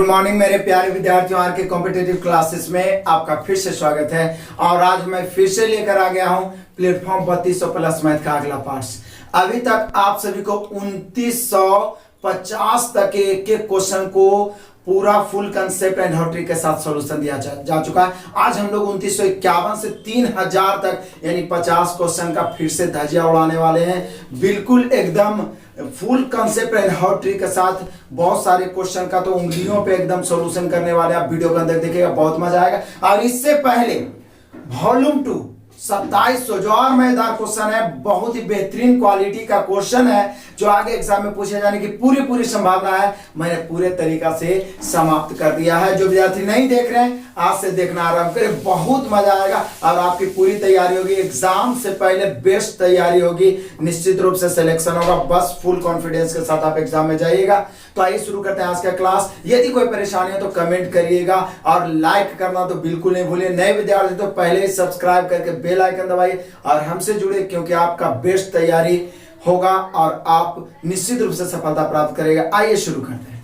Good morning मेरे प्यारे विद्यार्थियों, आर के कॉम्पिटिटिव क्लासेस में आपका फिर से स्वागत है। और आज मैं फिर से लेकर आ गया हूं प्लेटफॉर्म 3200 प्लस मैथ का अगला पार्ट। अभी तक आप सभी को 2950 तक के एक क्वेश्चन को पूरा फुल कंसेप्ट एंड हॉट्रिक के साथ सॉल्यूशन दिया जा चुका है। आज हम लोग 2951 से 3000 तक यानी 50 क्वेश्चन का फिर से धजिया उड़ाने वाले हैं। बिल्कुल एकदम full concept and how trick के साथ बहुत सारे क्वेश्चन का तो उंगलियों पे एकदम सॉल्यूशन करने वाले। आप वीडियो के अंदर देखिएगा, बहुत मजा आएगा। और इससे पहले वॉल्यूम 2 2700 जो और मजेदार क्वेश्चन है, बहुत ही बेहतरीन क्वालिटी का क्वेश्चन है जो आगे एग्जाम में पूछे जाने की पूरी संभावना है। मैंने पूरे तरीका से समाप्त कर दिया है। जो विद्यार्थी नहीं देख रहे हैं आज से देखना आरंभ करें, बहुत मजा आएगा और आपकी पूरी तैयारी होगी। एग्जाम से पहले बेस्ट तैयारी होगी, निश्चित रूप से सिलेक्शन होगा। बस फुल कॉन्फिडेंस के साथ आप एग्जाम में जाइएगा। तो आइए शुरू करते हैं आज का क्लास। यदि कोई परेशानी हो तो कमेंट करिएगा और लाइक करना तो बिल्कुल नहीं भूलिए। नए विद्यार्थी तो पहले ही सब्सक्राइब करके बेल आइकन दबाइए और हमसे जुड़े, क्योंकि आपका बेस्ट तैयारी होगा और आप निश्चित रूप से सफलता प्राप्त करेगा। आइए शुरू करते हैं।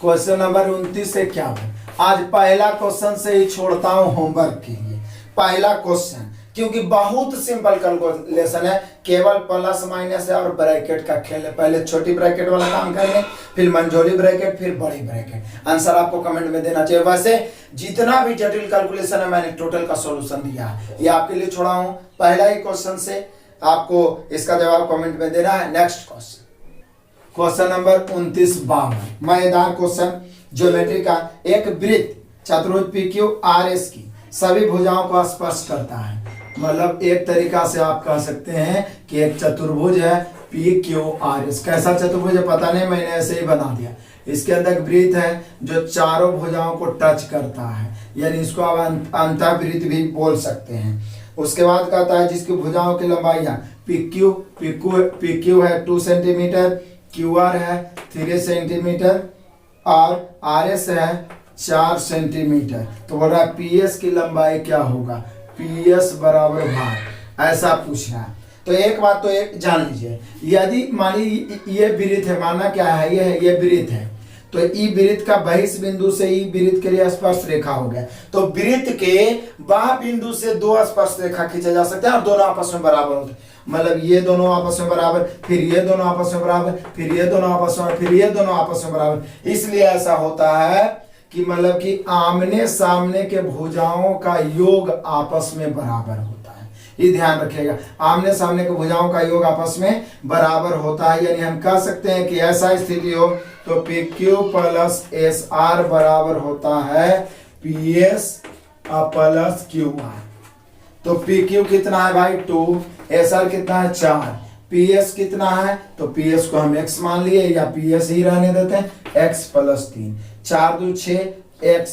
क्वेश्चन नंबर 29 से क्या है। आज पहला क्वेश्चन से ही छोड़ता हूं होमवर्क के लिए। पहला क्वेश्चन क्योंकि बहुत सिंपल कैलकुलेशन है, केवल प्लस माइनस है और ब्रैकेट का खेल है। पहले छोटी ब्रैकेट वाला काम करेंगे, फिर मंझोली ब्रैकेट, फिर बड़ी ब्रैकेट। आंसर आपको कमेंट में देना चाहिए। वैसे जितना भी जटिल कैलकुलेशन है मैंने टोटल का सॉल्यूशन दिया है, ये आपके लिए छोड़ा हूं। पहला ही क्वेश्चन से आपको इसका जवाब कमेंट में देना है। नेक्स्ट क्वेश्चन, क्वेश्चन नंबर 29 मजेदार क्वेश्चन। ज्योमेट्री का एक वृत्त चतुर्भुज PQRS की सभी भुजाओं को स्पर्श करता है। मतलब एक तरीका से आप कह सकते हैं कि एक चतुर्भुज है PQRS। कैसा चतुर्भुज है पता नहीं, मैंने ऐसे ही बना दिया। इसके अंदर वृत्त है जो चारों भुजाओं को टच करता है, यानी इसको आप अंतःवृत्त भी बोल सकते हैं। उसके बाद कहता है जिसकी भुजाओं की लंबाइयां PQ है 2 सेंटीमीटर, QR है 3 सेंटीमीटर और RS है 4 सेंटीमीटर। तो बोल रहा है PS की लंबाई क्या होगा, PS बराबर भार, ऐसा पूछ रहा है। तो एक बात तो एक जान लीजिए, यदि मान लीजिए ये वृत्त है, माना क्या है, ये वृत्त है, तो ई वृत्त का बहिष बिंदु से ई वृत्त के लिए स्पर्श रेखा हो गया। तो वृत्त के बाह्य बिंदु से 2 स्पर्श रेखा खींचे जा सकते हैं और दोनों आपस में बराबर होते हैं। मतलब ये दोनों आपस में बराबर, फिर ये दोनों आपस में बराबर, फिर ये दोनों आपस में, फिर ये दोनों आपस में बराबर। इसलिए ऐसा होता है कि मतलब कि आमने सामने के भुजाओं का योग आपस में बराबर होता है। ये ध्यान रखिएगा, आमने सामने के भुजाओं का योग आपस में बराबर होता है। यानी हम कह सकते हैं कि ऐसा स्थिति हो तो PQ प्लस SR बराबर होता है PS प्लस QR। तो PQ कितना है भाई 2, SR कितना है 4, PS कितना है, तो PS को हम x मान लिए या PS ही रहने देते हैं, x प्लस 3, 4 2 6, x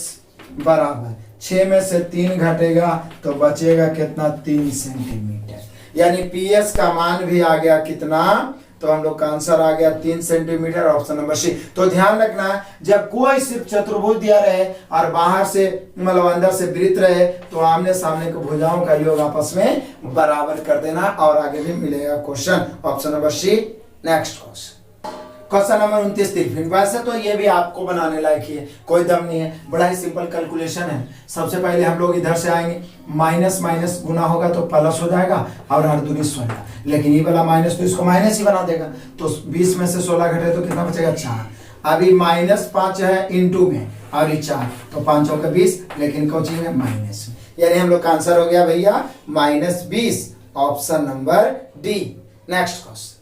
बराबर 6 में से 3 घटेगा तो बचेगा कितना 3 सेंटीमीटर। यानी PS का मान भी आ गया कितना, तो हम लोग का आंसर आ गया 3 सेंटीमीटर, ऑप्शन नंबर सी। तो ध्यान रखना है जब कोई सिर्फ चतुर्भुज दिया रहे और बाहर से मतलब अंदर से वृत्त रहे तो आमने सामने के भुजाओं का योग आपस में बराबर कर देना और आगे भी मिलेगा question, option number C. Next question, question number 29 वैसे तो ये भी आपको बनाने लायक ही है, कोई दम नहीं है, बड़ा ही सिंपल कैलकुलेशन है। सबसे पहले हम लोग इधर से आएंगे, माइनस माइनस गुना होगा तो प्लस हो जाएगा और हर दूनी 16, लेकिन ये वाला माइनस तो इसको माइनस ही बना देगा। तो 20 में से 16 घटे तो कितना बचेगा 4। अभी -5 है इंटू में और ये 4, तो 5 चौके 20, लेकिन कौन चीज है माइनस, यानी हम लोग का आंसर हो गया भैया -20, option number D. Next question,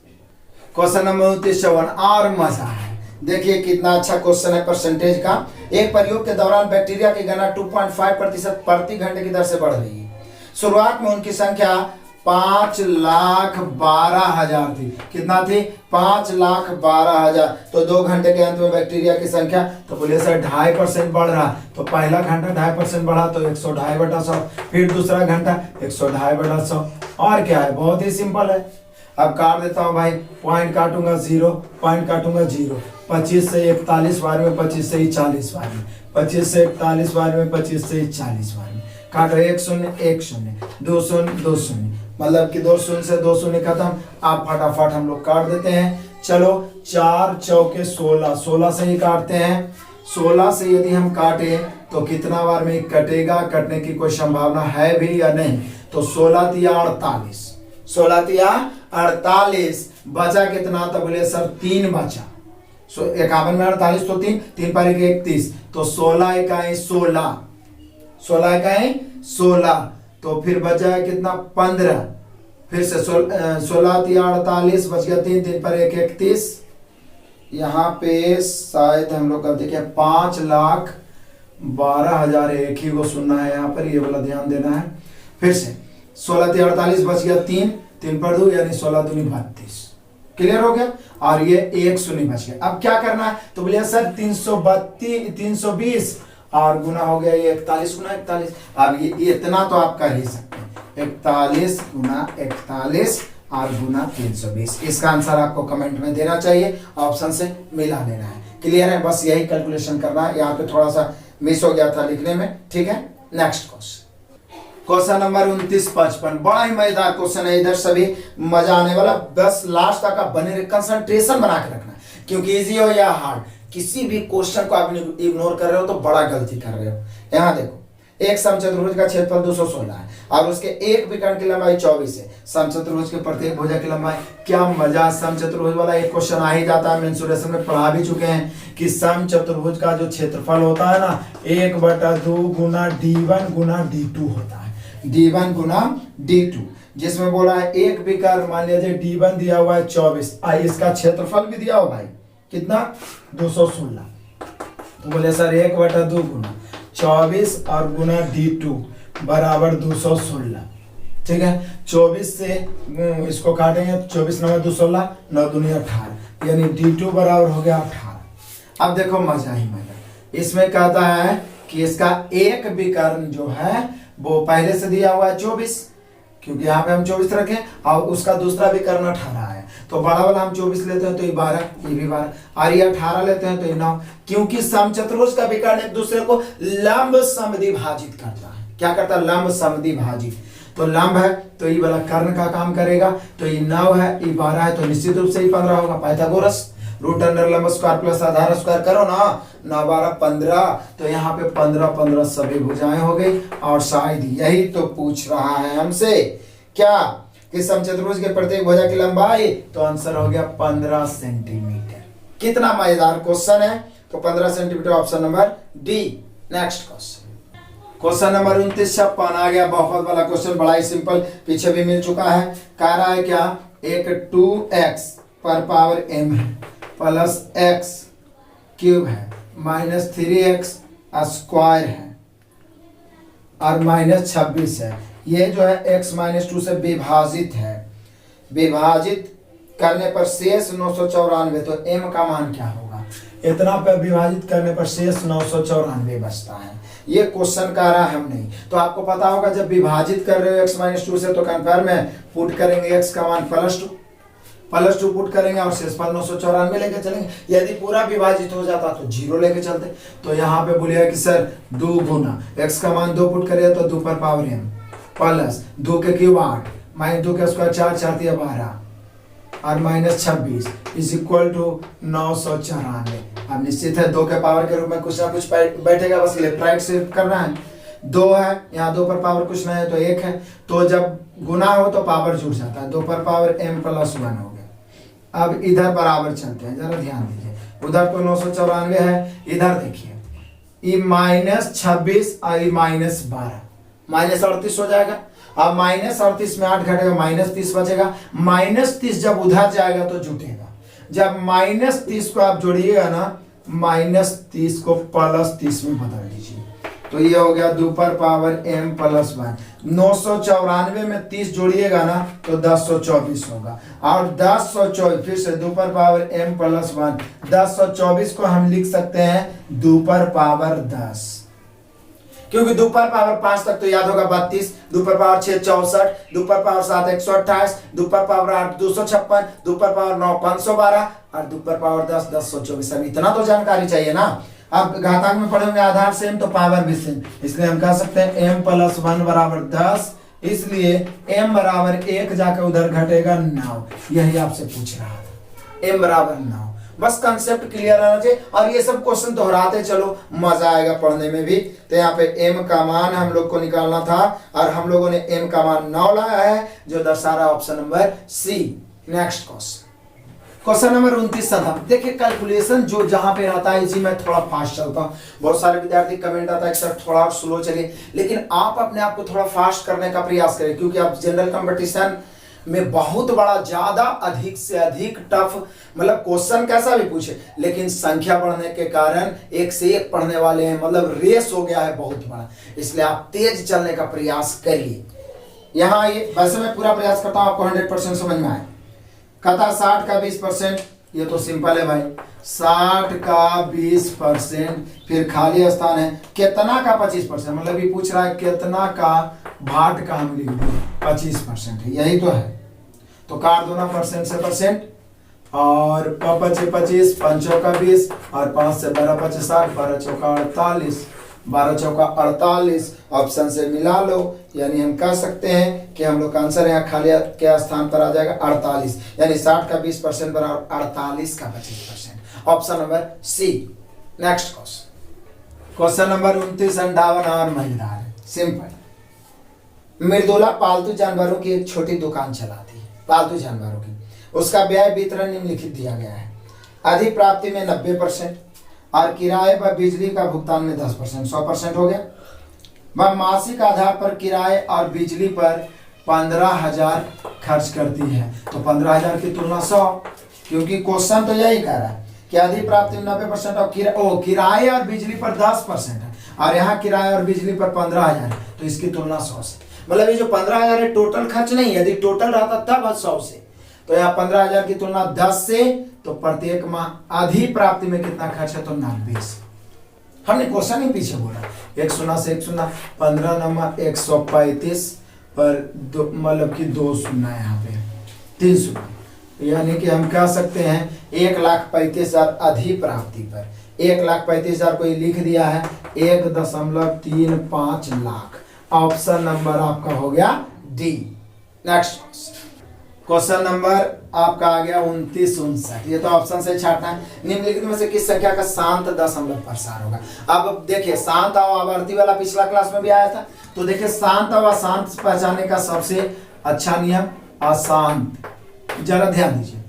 question number 29 और मजा है। देखिए कितना अच्छा क्वेश्चन है परसेंटेज का। एक प्रयोग के दौरान बैक्टीरिया की गणना 2.5% प्रति घंटे की दर से बढ़ रही है। शुरुआत में उनकी संख्या 5,12,000 थी। कितना थी, 5,12,000। तो 2 घंटे के अंत में बैक्टीरिया की संख्या, तो बोले सर 2.5% बढ़ रहा, तो पहला घंटा 2.5% बढ़ा तो 102/100, फिर दूसरा घंटा 102/100। और क्या है, बहुत ही सिंपल है। अब काट देता हूं भाई, पॉइंट काटूंगा 0, पॉइंट काटूंगा 0, 25 से 41 बार में, 25 से 40 बार में, 25 से 41 बार में, 25 से 40 बार में काट रहे, 1 0 1 0, 2 0 2 0, मतलब कि 2 0 से 2 0 खत्म। आप फटाफट हम लोग काट देते हैं। चलो 4 चौके 16, 16 से ही काटते हैं। 16 से यदि हम काटे तो कितना बार में कटेगा, कटने की कोई संभावना है भी या नहीं? तो 16 तिया 48, 16 तिया 48, बचा कितना? तो बोले सर 3 बचा। 51 में 48 तो 3, 3 पर 31, तो 16 इकाई 16, 16 इकाई 16, तो फिर बचा कितना? 15। फिर से 16 तिया 48, बच गया 3, 3 पर 31। यहाँ पे शायद हम लोग अब देखिए 5,12,000 एक ही को सुनना है यहाँ पर, ये वाला ध्यान देना है। फिर से 16 तिया 48, बच गया 3, 3 पर 2 यानी 16 दूनी 32। क्लियर हो गया? और ये 1 शून्य बच गया। अब क्या करना है? तो बोलिए सर 320 और गुना हो गया ये 41 गुना 41। अब ये इतना तो आप कर ही सकते हैं, 41 गुना 41 और गुना 320। इसका आंसर आपको कमेंट में देना चाहिए, ऑप्शन से मिला लेना है। क्लियर है? बस यही कैलकुलेशन करना है, यहाँ पे थोड़ा सा मिस हो गया था लिखने में। ठीक है, नेक्स्ट क्वेश्चन नंबर 29-55, बड़ा ही मजेदार क्वेश्चन है, इधर सभी मजा आने वाला। बस लास्ट तक आप बने रहे, कंसंट्रेशन बना के रखना, क्योंकि इजी हो या हार्ड, किसी भी क्वेश्चन को आप इग्नोर कर रहे हो तो बड़ा गलती कर रहे हो। यहाँ देखो, एक समचतुर्भुज का क्षेत्रफल 216 है और उसके एक विकर्ण की लंबाई 24 है। समचतुर्भुज के प्रत्येक भुजा की लंबाई, क्या मजा, समचतुर्भुज वाला एक क्वेश्चन आ ही जाता है। मेंसुरेशन में पढ़ा भी चुके हैं कि समचतुर्भुज का जो क्षेत्रफल होता है ना, 1/2 गुना d1 गुना d2 होता है, d1 गुना d2, जिसमें बोला है एक विकर्ण, मान लीजिए d1 दिया हुआ है 24, इसका क्षेत्रफल भी दिया हुआ है कितना? 216। तो बोले सर 1/2 गुना 24 और गुना d2 बराबर 216। ठीक है, 24 से इसको काटेंगे, 24 9 216, 9 दूनी 18, यानी d2 बराबर हो गया 18। अब देखो मजा ही मजा, इसमें कहता है कि इसका एक विकर्ण जो है वो पहले से दिया हुआ है 24, क्योंकि यहाँ पे हम 24 रखें, और उसका दूसरा विकर्ण 18 है, तो बड़ा वाला हम 24 लेते हैं तो ये 12, ये भी 12, और ये 18 लेते हैं तो ये 9, क्योंकि समचतुर्भुज का विकर्ण एक दूसरे को लंब समद्विभाजित करता है। क्या करता है? लंब समद्विभाजित। तो लंब है तो ये वाला कर्ण का काम करेगा, तो ये 9 है, ये 12 है, तो निश्चित रूप से ये 15 होगा। पाइथागोरस रूट अंडर लंब स्क्वायर प्लस आधार स्क्वायर करो ना, 9 12 15, तो यहाँ पे 15 15 सभी भुजाएं हो गई। और शायद यही तो पूछ रहा है हमसे, क्या कि समचतुर्भुज के प्रत्येक भुजा की लंबाई, तो आंसर हो गया 15 सेंटीमीटर। कितना मजेदार क्वेश्चन है। तो 15 centimetre, option number D. Next question number 29-56 आ गया, बहुत वाला क्वेश्चन, बड़ा ही सिंपल, पीछे भी मिल चुका है। कह रहा है क्या? एक 2x पर पावर m है प्लस x क्यूब है माइनस 3x स्क्वायर है और माइनस 26 है। ये जो है x माइनस 2 से विभाजित है, विभाजित करने पर शेष 994, तो m का मान क्या होगा? इतना पर विभाजित करने पर शेष 994 बचता है। ये क्वेश्चन कर रहा है हम नहीं, तो आपको पता होगा जब विभाजित कर रहे हो x माइनस 2 से, तो कंपेयर में पुट करेंगे x का मान +2 पुट करेंगे और शेषफल 994 लेके चलेंगे। यदि पूरा विभाजित हो जाता तो 0 लेके चलते। तो यहाँ पे बोलिएगा कि सर 2 गुना x का मान 2 पुट करिए तो 2 पर पावर m प्लस 2 के क्यूब 8 माइनस 2 के स्क्वायर 4 4 12 और माइनस 26 इज इक्वल टू 994। अब निश्चित है 2 के पावर के रूप में कुछ ना कुछ बैठेगा, बस लेफ्ट राइट शिफ्ट करना है। 2 है, यहाँ 2 पर पावर कुछ नहीं है तो 1 है, तो जब गुना हो तो पावर जुड़ जाता है, 2 पर पावर m प्लस 1 हो गया। अब इधर बराबर चलते हैं, जरा ध्यान दीजिए, उधर तो 994 है, इधर देखिए ये माइनस 26 और ये माइनस 12, माइनस 38 हो जाएगा। अब माइनस 38 में 8 घटेगा, माइनस 30 बचेगा। माइनस 30 जब उधर जाएगा तो जुटेगा, जब माइनस 30 को आप जोड़िएगा ना, माइनस 30 को प्लस 30 में बदल दीजिए, तो ये हो गया 2 पर पावर m प्लस 1। 994 में 30 जोड़िएगा ना तो 1024 होगा, और 1024 फिर से 2 पर पावर m प्लस 1, 1024 को हम लिख सकते हैं 2 पर पावर 10, क्योंकि 2 पर पावर 5 तक तो याद होगा 32, 2 पर पावर 6 64, 2 पर पावर 7 128, 2 पर पावर 8 256, 2 पर पावर 9 512 और 2 पर पावर 10 1024। अब इतना तो जानकारी चाहिए ना। अब घातांक में पढ़ेंगे आधार सेम तो पावर भी सेम, इसलिए हम कह सकते हैं m प्लस 1 बराबर 10, इसलिए m बराबर 1 जाकर उधर घटेगा 9। यही आपसे पूछ रहा था, m बराबर 9। बस कंसेप्ट क्लियर आना चाहिए और ये सब क्वेश्चन दोहराते चलो, मजा आएगा पढ़ने में भी। तो यहाँ पे m का मान हम लोग को निकालना था और हम लोगों ने m का मान 9 लाया है, जो दर्शा रहा option number C. Next question number 29 था। देखिए कैलकुलेशन जो जहां पे रहता है, इसी में थोड़ा फास्ट चलता हूं। बहुत सारे विद्यार्थी कमेंट आता है कि सर थोड़ा स्लो चलिए, लेकिन आप अपने आप को थोड़ा फास्ट करने का प्रयास करें, क्योंकि आप जनरल कंपटीशन में बहुत बड़ा, ज्यादा, अधिक से अधिक टफ, मतलब क्वेश्चन कैसा भी पूछे, लेकिन संख्या बढ़ने के कारण एक से एक पढ़ने वाले हैं, मतलब रेस हो गया है बहुत बड़ा, इसलिए आप तेज चलने का प्रयास करिए। यहाँ ये वैसे मैं पूरा प्रयास करता हूँ आपको 100% समझ में आए। कहता 60 का 20%, ये तो सिंपल है भाई, 60 का 20%, फिर खाली स्थान है, कितना का 25%, मतलब ये पूछ रहा है कितना का भाट का हम लिख दें 25% है, यही तो है। तो काट दो ना परसेंट से परसेंट, और 5 × 25, 5 × 20, और 5 से 12 × 25 60, 12 चौका 48, 12 चौका 48, ऑप्शन से मिला लो, यानी हम कह सकते हैं कि हम लोग का आंसर यहाँ खाली के स्थान पर आ जाएगा 48, यानी 60 का 20% बराबर 48 का 25%, option number C. Next question number 29 अंडावन और महिलाएं। सिंपल। मृदुला पालतू जानवरों की एक छोटी दुकान चलाती है, पालतू जानवरों की। उसका व्यय वितरण निम्नलिखित दिया गया है। अधिप्राप्ति में 90% और किराए पर बिजली का भुगतान में 10%, 100% हो गया। वह मासिक आधार पर किराए और बिजली पर 15,000 खर्च करती है, तो 15,000 की तुलना 100, क्योंकि क्वेश्चन तो यही कह रहा है कि अधिप्राप्ति में 90% और किराए और बिजली पर 10% है, और यहाँ किराए और बिजली पर 15,000 है, तो इसकी तुलना 100 से। मतलब ये जो 15,000 है टोटल खर्च नहीं है, यदि टोटल रहता तब 100 से, तो यहाँ 15,000 की तुलना 10 से, तो प्रत्येक माह अधिप्राप्ति में कितना खर्च है, तो 90 से। हमने क्वेश्चन ही पीछे बोला, 1 शून्य से 1 शून्य, 15 नंबर 135 पर मतलब कि 2 शून्य यहाँ पे 3 शून्य, यानी कि हम कह सकते हैं 1,35,000 अधिप्राप्ति पर 1,35,000 को लिख दिया है 1.35 लाख। ऑप्शन नंबर आपका हो गया डी। नेक्स्ट क्वेश्चन नंबर आपका आ गया 29 59। ये तो ऑप्शन से छाटना है। निम्नलिखित में से किस संख्या का शांत दशमलव प्रसार होगा। अब देखिए शांत और आवर्ती वाला पिछला क्लास में भी आया था, तो देखिए शांत और अशांत पहचानने का सबसे अच्छा नियम अशांत। जरा ध्यान दीजिए,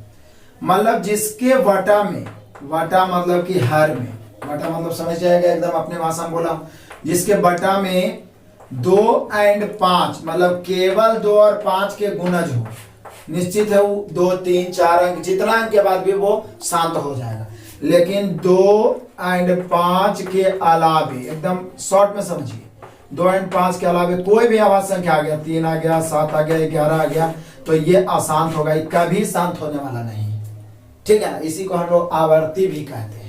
मतलब जिसके वटा में, वटा मतलब कि हर में, वटा मतलब समझ जाएगा एकदम अपने भाषा में बोला, जिसके वटा में 2 और 5 मतलब केवल 2 और 5 के गुणज हो, निश्चित है वो 2 3 4 अंक जितना अंक के बाद भी वो शांत हो जाएगा। लेकिन 2 और 5 के अलावे, एकदम शॉर्ट में समझिए, 2 और 5 के अलावे कोई भी आवाज संख्या आ गया, 3 आ गया, 7 आ गया, 11 आ गया, तो ये अशांत होगा, कभी शांत होने वाला नहीं। ठीक है ना, इसी को हम लोग आवर्ती भी कहते हैं।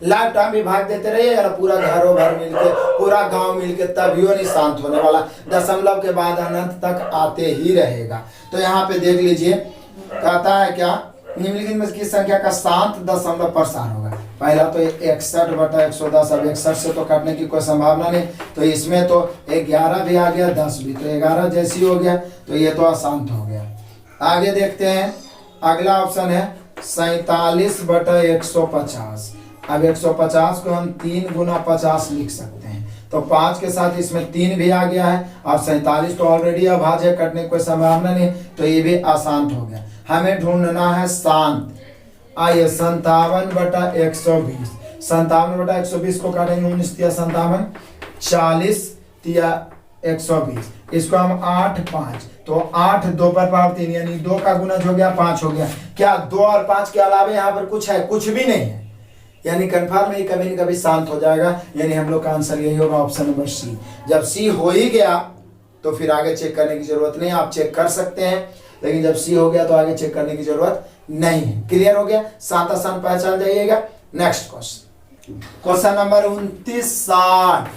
लाइफ टाइम भी भाग देते रहिए, या पूरा घरों भर मिलके, पूरा गांव मिलके, तभी नहीं शांत होने वाला, दशमलव के बाद अनंत तक आते ही रहेगा। तो यहाँ पे देख लीजिए, कहता है क्या, निम्नलिखित में किस संख्या का शांत दशमलव प्रसार होगा। पहला तो 61/110, अब 61 से तो काटने की कोई संभावना नहीं, तो इसमें तो 11 भी आ गया, 10 भी, तो 11 जैसी हो गया, तो ये तो अशांत हो गया। आगे देखते हैं, अगला ऑप्शन है 47/150। अब 150 को हम 3 × 50 लिख सकते हैं, तो 5 के साथ इसमें 3 भी आ गया है, और 47 तो ऑलरेडी अभाज्य है, कटने की कोई संभावना नहीं, तो ये भी अशांत हो गया। हमें ढूंढना है शांत। आइए 57/120, 57/120 को काटेंगे, 19 × 57, 40 × 120, इसको हम 8 5, तो 8 2 पर पावर 3, यानी 2 का गुणज हो गया, 5 हो गया। क्या 2 और 5 के अलावे यहाँ पर कुछ है? कुछ भी नहीं है, यानी कन्फर्म है कभी न कभी शांत हो जाएगा, यानी हम लोग का आंसर यही होगा, ऑप्शन नंबर सी। जब सी हो ही गया तो फिर आगे चेक करने की जरूरत नहीं, आप चेक कर सकते हैं, लेकिन जब सी हो गया तो आगे चेक करने की जरूरत नहीं है। क्लियर हो गया, शांत अशांत पहचान जाइएगा। Next question number 29 60।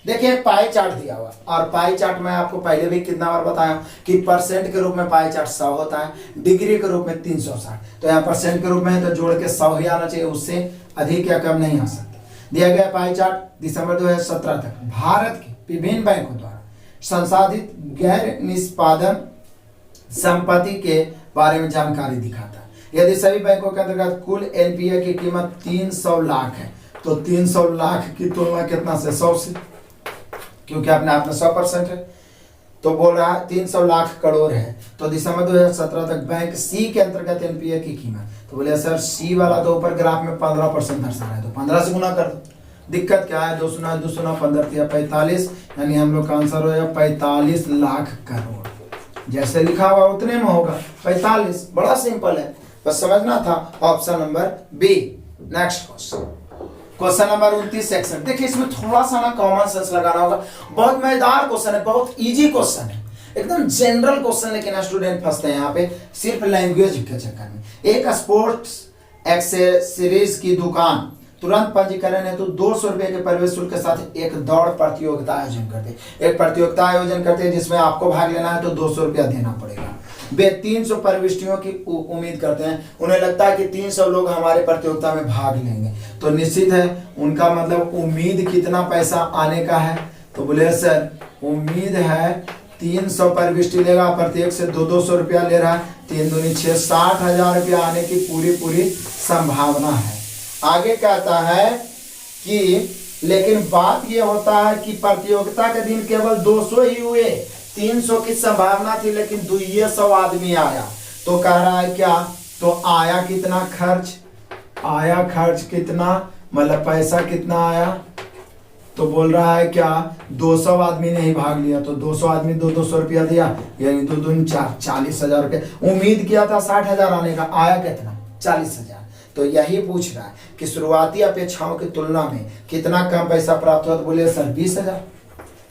देखिए पाई चार्ट दिया हुआ, और पाई चार्ट में आपको पहले भी कितना बार बताया कि परसेंट के रूप में पाई चार्ट 100 होता है, डिग्री के रूप में 360, तो यहाँ परसेंट के रूप में है तो जोड़ के 100 ही आना चाहिए, उससे अधिक या कम नहीं आ सकता। दिया गया पाई चार्ट दिसंबर 2017 तक भारत के विभिन्न बैंकों द्वारा संसाधित गैर निष्पादन संपत्ति के बारे में जानकारी दिखाता है। यदि सभी बैंकों के अंतर्गत कुल एनपीए की कीमत 300 लाख है तो 300 लाख की तुलना कितना से 100 से, क्योंकि अपने आप में 100% है। तो बोल रहा है 300 लाख करोड़ है। तो दिसंबर 2017 तक बैंक सी के अंतर्गत एनपीए की कीमत, तो बोले सर सी वाला तो ऊपर ग्राफ में 15% दर्शा रहा है, तो 15 से गुना कर दो। दिक्कत क्या है, 2 सुना 2 सुना 15 45, यानी हम लोग का आंसर हो जाएगा 45 लाख करोड़। जैसे लिखा हुआ उतने में होगा 45, बड़ा सिंपल है, बस समझना था। Option number B. Next question number 29 section. देखिए इसमें थोड़ा सा ना कॉमन सेंस लगाना होगा, बहुत मजेदार क्वेश्चन है, बहुत इजी क्वेश्चन है, एकदम जनरल क्वेश्चन, लेकिन स्टूडेंट फंसते हैं यहाँ पे सिर्फ लैंग्वेज के चक्कर में। एक स्पोर्ट्स एक्सेसरीज की दुकान तुरंत पंजीकरण हेतु 200 रुपए के प्रवेश शुल्क के साथ एक दौड़ प्रतियोगिता आयोजन करते हैं। एक प्रतियोगिता आयोजन करते हैं जिसमें आपको भाग लेना है तो 200 रुपया देना पड़ेगा। वे 300 प्रविष्टियों की उम्मीद करते हैं, उन्हें लगता है कि 300 लोग हमारे प्रतियोगिता में भाग लेंगे, तो निश्चित है उनका मतलब उम्मीद कितना पैसा आने का है, तो बोले सर उम्मीद है 300 प्रविष्टि लेगा, प्रत्येक से 200 रुपया ले रहा है, 3 दूनी 6, 60,000 रुपया आने की पूरी संभावना है। आगे कहता है कि लेकिन बात यह होता है कि प्रतियोगिता के दिन केवल 200 ही हुए, 300 की संभावना थी लेकिन 200 आदमी आया, तो कह रहा है क्या, तो आया कितना खर्च, आया खर्च कितना, मतलब पैसा कितना आया, तो बोल रहा है क्या 200 आदमी ने ही भाग लिया, तो 200 आदमी 200 रुपया दिया, यानी 2 दूनी 4, 40,000 रुपया। उम्मीद किया था 60,000 आने का, आया कितना 40,000। तो यही पूछ रहा है कि शुरुआती अपेक्षाओं की तुलना में कितना कम पैसा प्राप्त हुआ, तो बोले सर 20,000।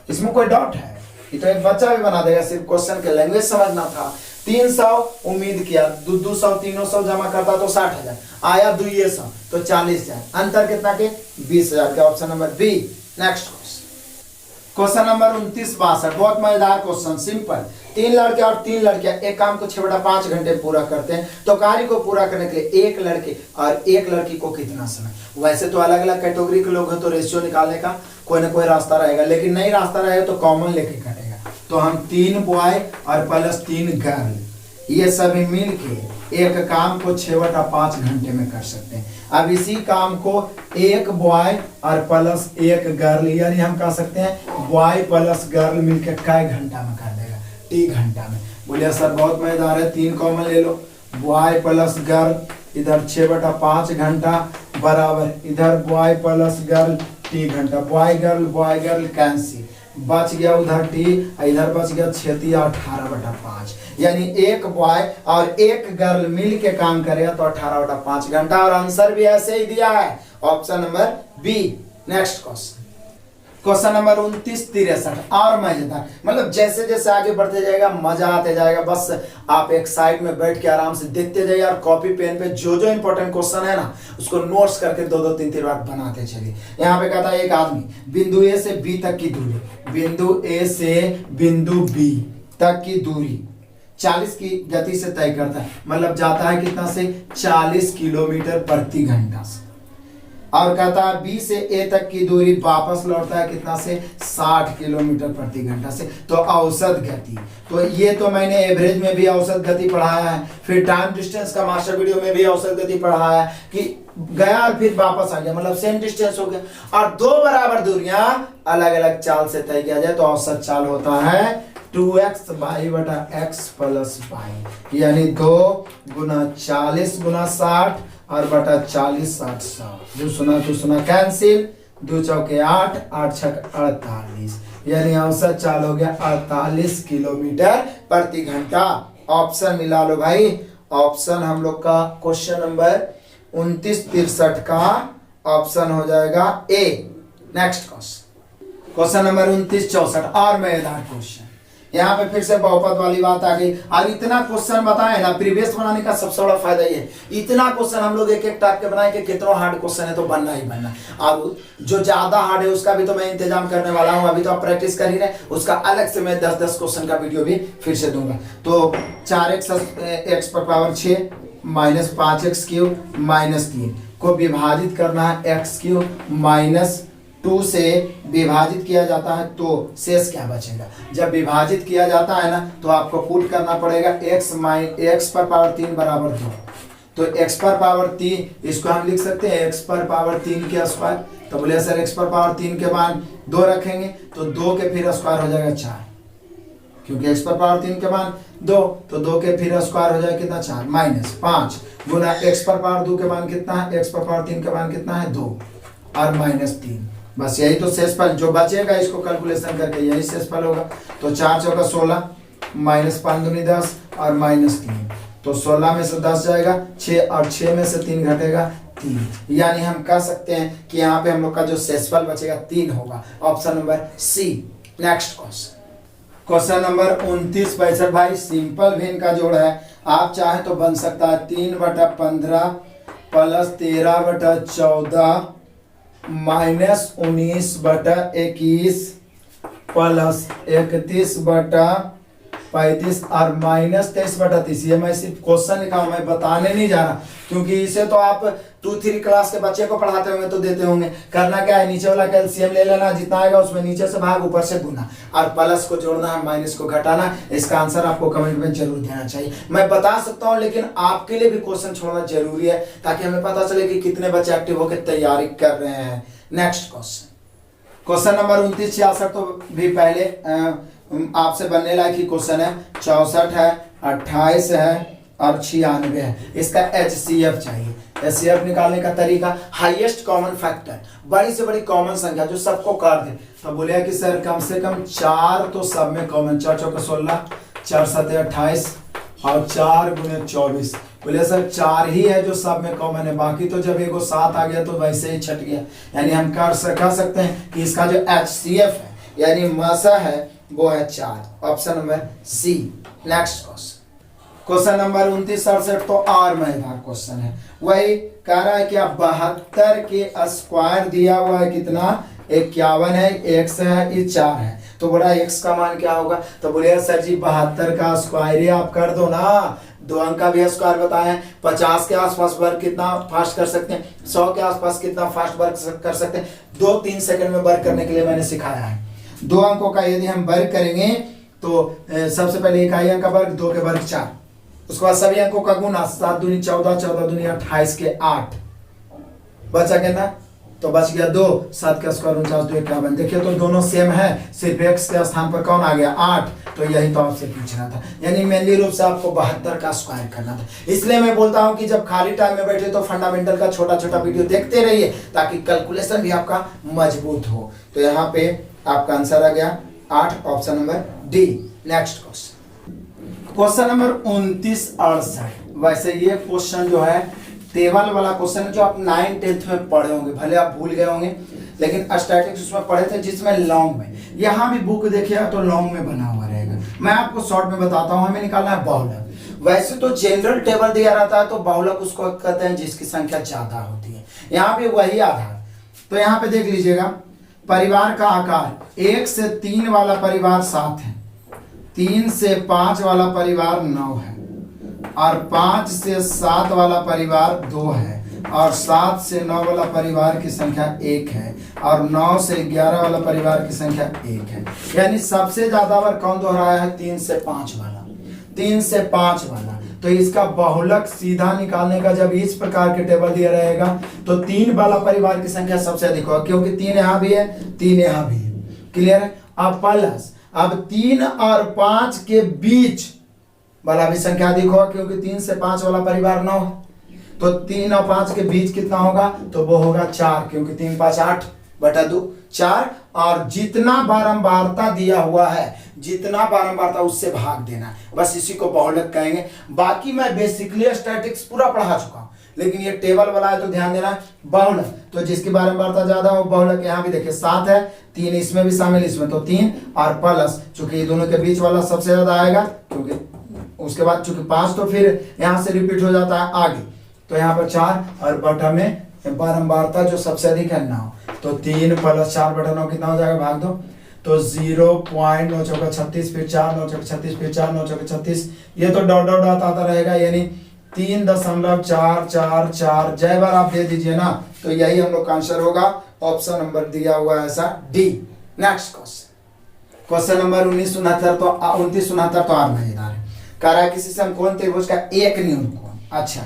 इसमें कोई डाउट है, ये तो एक बच्चा भी बना देगा, सिर्फ क्वेश्चन के लैंग्वेज समझना था। 300 उम्मीद किया, 200 300 जमा करता तो 60,000, आया 200 तो 40,000, अंतर कितना के 20,000 के। Option number B. Next question number 29 62, बहुत मजेदार क्वेश्चन, सिंपल। 3 लड़के और 3 लड़कियां एक काम को 6/5 घंटे पूरा करते हैं, तो कार्य को पूरा करने के लिए एक लड़के और एक लड़की को कितना समय। वैसे तो अलग अलग कैटेगरी के लोग हैं तो रेशियो निकालने का कोई ना कोई रास्ता रहेगा, लेकिन नहीं रास्ता रहेगा तो कॉमन लेके कटेगा। तो हम 3 बॉय और प्लस 3 गर्ल, ये सभी मिल के एक काम को 6/5 घंटे में कर सकते हैं। अब इसी काम को एक बॉय और प्लस एक गर्ल, यानी हम कह सकते हैं बॉय प्लस गर्ल मिलकर कै घंटा में कर देगा, टी घंटा में। बोलिए सर बहुत मजेदार है, 3 कॉमन ले लो, बॉय प्लस गर्ल, इधर 6/5 घंटा बराबर इधर बॉय प्लस गर्ल टी घंटा, बॉय गर्ल कैंसिल, बच गया उधर टी, इधर बच गया 6 या 18/5, यानी एक बॉय और एक गर्ल मिल के काम करेगा तो 18/5 घंटा, और आंसर भी ऐसे ही दिया है, option number B. Next question number 29 63, और मजेदार, मतलब जैसे जैसे आगे बढ़ते जाएगा मजा आते जाएगा, बस आप एक साइड में बैठ के आराम से देखते जाइए और कॉपी पेन पे जो जो इंपॉर्टेंट क्वेश्चन है ना उसको नोट्स करके 2-2 3-3 बार बनाते चलिए। यहाँ पे कहता है एक आदमी बिंदु ए से बी तक की दूरी, बिंदु ए से बिंदु बी तक की दूरी 40 की गति से तय करता है, मतलब जाता है कितना से 40 किलोमीटर प्रति घंटा से, और कहता है बी से ए तक की दूरी वापस लौटता है कितना से 60 किलोमीटर प्रति घंटा से। तो औसत गति, तो ये तो मैंने एवरेज में भी औसत गति पढ़ाया है, फिर टाइम डिस्टेंस का मास्टर वीडियो में भी औसत गति पढ़ाया है कि गया और फिर वापस आ गया, मतलब सेम डिस्टेंस हो गया, और 2 बराबर दूरियां अलग अलग चाल से तय किया जाए तो औसत चाल होता है 2x y/x + y, यानी 2 × 40 × 60 और बटा 40 60 100, जो सुना तो सुना कैंसिल, 2 चौके 8 8 छक 48, यानी औसत चाल हो गया 48 किलोमीटर प्रति घंटा। ऑप्शन मिला लो भाई, ऑप्शन हम लोग का क्वेश्चन नंबर 29 63 का ऑप्शन हो जाएगा ए। नेक्स्ट क्वेश्चन नंबर 29 64, और मजेदार क्वेश्चन, यहाँ पे फिर से बहुपद वाली बात आ गई, और इतना क्वेश्चन बताए ना, प्रीवियस बनाने का सबसे बड़ा फायदा ये है, इतना क्वेश्चन हम लोग एक एक टाइप के बनाए कि कितना हार्ड क्वेश्चन है तो बनना ही बनना, और जो ज्यादा हार्ड है उसका भी तो मैं इंतजाम करने वाला हूँ, अभी तो आप प्रैक्टिस कर ही रहे, उसका अलग से मैं 10-10 क्वेश्चन का वीडियो भी फिर से दूंगा। तो 4x6 -5x³ -3 को विभाजित करना है x³ -2 से विभाजित किया जाता है तो शेष क्या बचेगा। जब विभाजित किया जाता है ना तो आपको पुट करना पड़ेगा x/3 = 2, तो x पर पावर 3 इसको हम लिख सकते हैं x पर पावर 3 के स्क्वायर। तो बोले सर x पर पावर 3 के मान 2 रखेंगे तो 2 के फिर स्क्वायर हो जाएगा 4, क्योंकि x पर पावर 3 के मान 2, तो 2 के फिर स्क्वायर हो जाएगा कितना 4 माइनस 5 गुना x पर पावर 2 के मान कितना है, x पर पावर 3 के मान कितना है 2 और माइनस 3। बस यही तो शेषफल जो बचेगा इसको कैलकुलेशन करके यही शेषफल होगा। तो 4 चौका 16 माइनस 5 दूनी 10 और माइनस 3, तो 16 में से 10 जाएगा 6 और 6 में से 3 घटेगा 3, यानी हम कह सकते हैं कि यहाँ पे हम लोग का जो शेषफल बचेगा 3 होगा, option number C. Next question number 29 भाई सिंपल भिन्न का जोड़ है। आप चाहे तो बन सकता है 3/15 प्लस 13/14 माइनस 19/21 प्लस 31/35 और माइनस 23/30। ये मैं सिर्फ क्वेश्चन लिखा हूं, मैं बताने नहीं जा रहा, क्योंकि इसे तो आप 2-3 क्लास के बच्चे को पढ़ाते होंगे तो देते होंगे। करना क्या है, नीचे वाला कैल्शियम ले लेना, जितना आएगा उसमें नीचे से भाग ऊपर से गुना, और प्लस को जोड़ना है माइनस को घटाना। इसका आंसर आपको कमेंट में जरूर देना चाहिए। मैं बता सकता हूं लेकिन आपके लिए भी क्वेश्चन छोड़ना जरूरी है ताकि हमें पता चले कि कितने बच्चे एक्टिव होकर तैयारी कर रहे हैं। नेक्स्ट क्वेश्चन नंबर 29-66 तो भी पहले आपसे बनने लायक ही क्वेश्चन है। 64 है, 28 है और 96 है। इसका HCF चाहिए। HCF निकालने का तरीका हाईएस्ट कॉमन फैक्टर, बड़ी से बड़ी कॉमन संख्या जो सबको काट दे। तो बोले कि सर कम से कम 4 तो सब में कॉमन, 4 चौके 16, 4 सते 28 और 4 गुने 24। बोले सर 4 ही है जो सब में कॉमन है, बाकी तो जब एगो 7 आ गया तो कह छट गया। यानी हम कह सकते हैं कि इसका जो HCF है यानी मसा है वो है 4, option number C. Next question number 29-68 तो और मजेदार क्वेश्चन है। वही कह रहा है कि आप 72 के स्क्वायर दिया हुआ है कितना 51 है, x है, ये 4 है। तो बोला x का मान क्या होगा, तो बोले सर जी 72 का स्क्वायर ही आप कर दो ना, 2 अंक का भी स्क्वायर बताएं। 50 के आसपास वर्क कितना फास्ट कर सकते हैं, 100 के आसपास कितना फास्ट वर्क कर सकते हैं, 2-3 सेकंड में वर्क करने के लिए मैंने सिखाया है। 2 अंकों का यदि हम वर्ग करेंगे तो सबसे पहले इकाई अंक का वर्ग, 2 के वर्ग 4, उसके बाद सभी अंकों का गुना 7 दूनी 14, 14 दूनी 28 के 8, बचा कितना, तो बच गया 2, 7 का स्क्वायर 49, 2 51। देखिए तो दोनों सेम है, सिर्फ x के स्थान पर कौन आ गया 8। तो यही तो आपसे पूछना था, यानी मेनली रूप से आपको 72 का स्क्वायर करना था। इसलिए मैं बोलता हूं कि जब खाली टाइम में बैठे तो फंडामेंटल का छोटा छोटा वीडियो देखते रहिए ताकि कैलकुलेशन भी आपका मजबूत हो। तो यहाँ पे आपका आंसर आ गया 8, option number D. Next question number 29-68। वैसे ये क्वेश्चन जो है टेबल वाला क्वेश्चन है जो आप 9th-10th में पढ़े होंगे, भले आप भूल गए होंगे लेकिन स्टैटिक्स उसमें पढ़े थे जिसमें लॉन्ग में, यहाँ भी बुक देखिएगा तो लॉन्ग में बना हुआ रहेगा। मैं आपको शॉर्ट में बताता हूँ, हमें निकालना है बहुलक। वैसे तो जनरल टेबल दिया रहता है तो बहुलक उसको कहते हैं जिसकी संख्या ज्यादा होती है, यहाँ पे वही आधार। तो यहाँ पे देख लीजिएगा परिवार का आकार 1 से 3 वाला परिवार 7 है, 3 से 5 वाला परिवार 9 है और 5 से 7 वाला परिवार 2 है और 7 से 9 वाला परिवार की संख्या 1 है और 9 से 11 वाला परिवार की संख्या 1 है। यानी सबसे ज्यादा बार कौन दोहराया है, 3 से 5 वाला, 3 से 5 वाला। तो इसका बहुलक सीधा निकालने का जब इस प्रकार के टेबल दिया रहेगा तो 3 वाला परिवार की संख्या सबसे अधिक होगा, क्योंकि 3 यहाँ भी है, 3 यहाँ भी है। क्लियर है। अब प्लस, अब 3 और 5 के बीच वाला भी संख्या अधिक होगा क्योंकि 3 से 5 वाला परिवार 9 है। तो 3 और 5 के बीच कितना होगा, तो वो होगा 4, क्योंकि 3 5 8/2 4। और जितना बारंबारता दिया हुआ है, जितना बारंबारता उससे भाग देना, बस इसी को बहुलक कहेंगे। बाकी मैं बेसिकली स्टैटिक्स पूरा पढ़ा चुका हूं, लेकिन ये टेबल वाला है तो ध्यान देना बहुलक। तो जिसकी बारंबारता ज्यादा हो बहुलक। यहाँ भी देखिए 7 है, 3 इसमें भी शामिल, इसमें तो 3 और प्लस, चूंकि दोनों के बीच वाला सबसे ज्यादा आएगा, क्योंकि उसके बाद चूंकि 5 तो फिर यहाँ से रिपीट हो जाता है आगे, तो यहाँ पर 4 और बटा में बारंबारता जो सबसे अधिक है 9, तो 3 + 4/9 कितना हो जाएगा, भाग दो, तो 0.9×36, फिर 4 9×36, फिर 4 9×36, ये तो डॉट डॉट डॉट आता रहेगा, यानी 3.444। जय बार आप दे दीजिए ना, तो यही हम लोग का आंसर होगा, ऑप्शन नंबर दिया हुआ है ऐसा डी। नेक्स्ट क्वेश्चन नंबर 29-69 तो 29-69 तो और मजेदार है। कह रहा है किसी समकोण त्रिभुज का एक न्यून कोण, अच्छा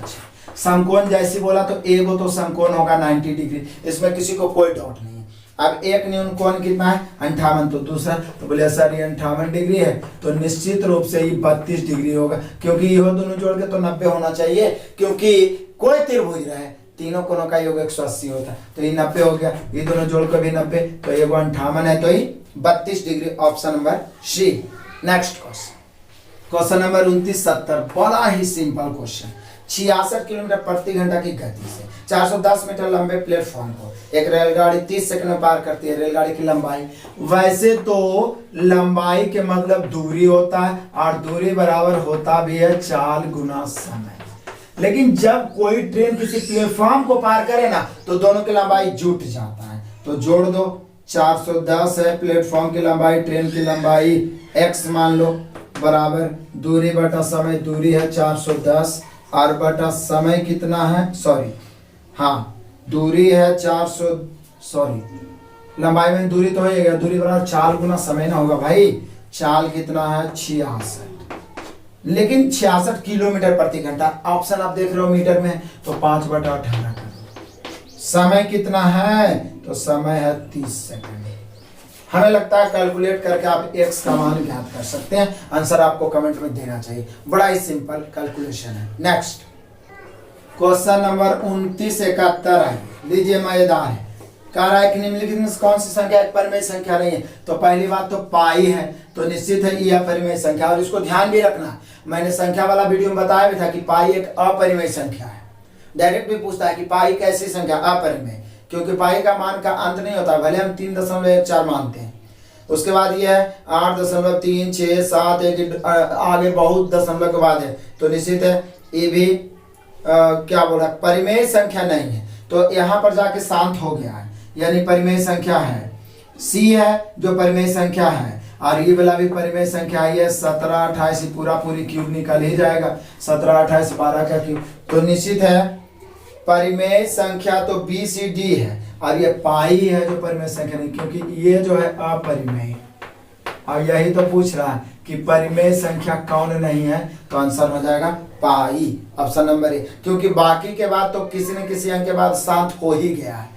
समकोण जैसे बोला तो एक तो समकोण होगा 90 डिग्री, इसमें किसी को कोई डाउट नहीं है। अब एक न्यून कोण कितना है 58, तो दूसरा तो बोले सर ये 58 डिग्री है, तो निश्चित रूप से ये 32 डिग्री होगा, क्योंकि ये दोनों जोड़ के तो 90 होना चाहिए, क्योंकि कोई त्रिभुज रहे तीनों कोणों का योग 180 होता है, तो ये 90 हो गया, ये दोनों जोड़ के भी 90, तो ये 58 है, तो ये 32 degree, option number C. Next question number 29-70, बड़ा ही सिंपल क्वेश्चन। 66 किलोमीटर प्रति घंटा की गति से 410 मीटर लंबे प्लेटफॉर्म को एक रेलगाड़ी 30 सेकंड में पार करती है। रेलगाड़ी की लंबाई, वैसे तो लंबाई के मतलब दूरी होता है, और दूरी बराबर होता भी है चाल गुना समय, लेकिन जब कोई ट्रेन किसी प्लेटफॉर्म को पार करे ना तो दोनों की लंबाई जुट जाता है, तो जोड़ दो। 410 है प्लेटफॉर्म की लंबाई, ट्रेन की लंबाई x मान लो, बराबर दूरी बटा समय, दूरी है 410 और बटा समय कितना है, सॉरी हाँ दूरी है 400, सॉरी लंबाई में दूरी तो है, दूरी बराबर चाल गुना समय ना होगा भाई, चाल कितना है 66, लेकिन 66 किलोमीटर प्रति घंटा, ऑप्शन आप देख रहे हो मीटर में, तो 5/18 कर दो। समय कितना है, तो समय है 30 सेकंड। हमें लगता है कैलकुलेट करके आप x का मान ज्ञात कर सकते हैं, आंसर आपको कमेंट में देना चाहिए, बड़ा ही सिंपल कैलकुलेशन है। नेक्स्ट क्वेश्चन नंबर 29-71 है, लीजिए मजेदार है। कह रहा है कि निम्नलिखित में कौन सी संख्या एक परिमेय संख्या नहीं है, तो पहली बात तो पाई है, तो निश्चित है यह परिमेय संख्या, और इसको ध्यान भी रखना, मैंने संख्या वाला वीडियो में बताया भी था कि पाई एक अपरिमेय संख्या है। डायरेक्ट भी पूछता है कि पाई कैसी संख्या, अपरिमेय, क्योंकि पाई का मान का अंत नहीं होता, भले हम 3.14 मानते हैं, उसके बाद ये है 8.3, 6, 7, एक आगे बहुत दशमलव के बाद है, तो निश्चित है ये भी क्या बोला परिमेय संख्या नहीं है, तो यहाँ पर जाके शांत हो गया है, यानी परिमेय संख्या है। सी है जो परिमेय संख्या है, और ये वाला भी परिमेय संख्या है, 17, 28 पूरा पूरी क्यूब निकल ही जाएगा, 17, 28, 12 का क्यूब, तो निश्चित है परिमेय संख्या तो बी सी डी है, और ये पाई है जो परिमेय संख्या नहीं, क्योंकि ये जो है अपरिमेय, और यही तो पूछ रहा है कि परिमेय संख्या कौन नहीं है, तो आंसर हो जाएगा पाई, ऑप्शन नंबर ए, क्योंकि बाकी के बाद तो किसी न किसी अंक के बाद शांत हो ही गया है।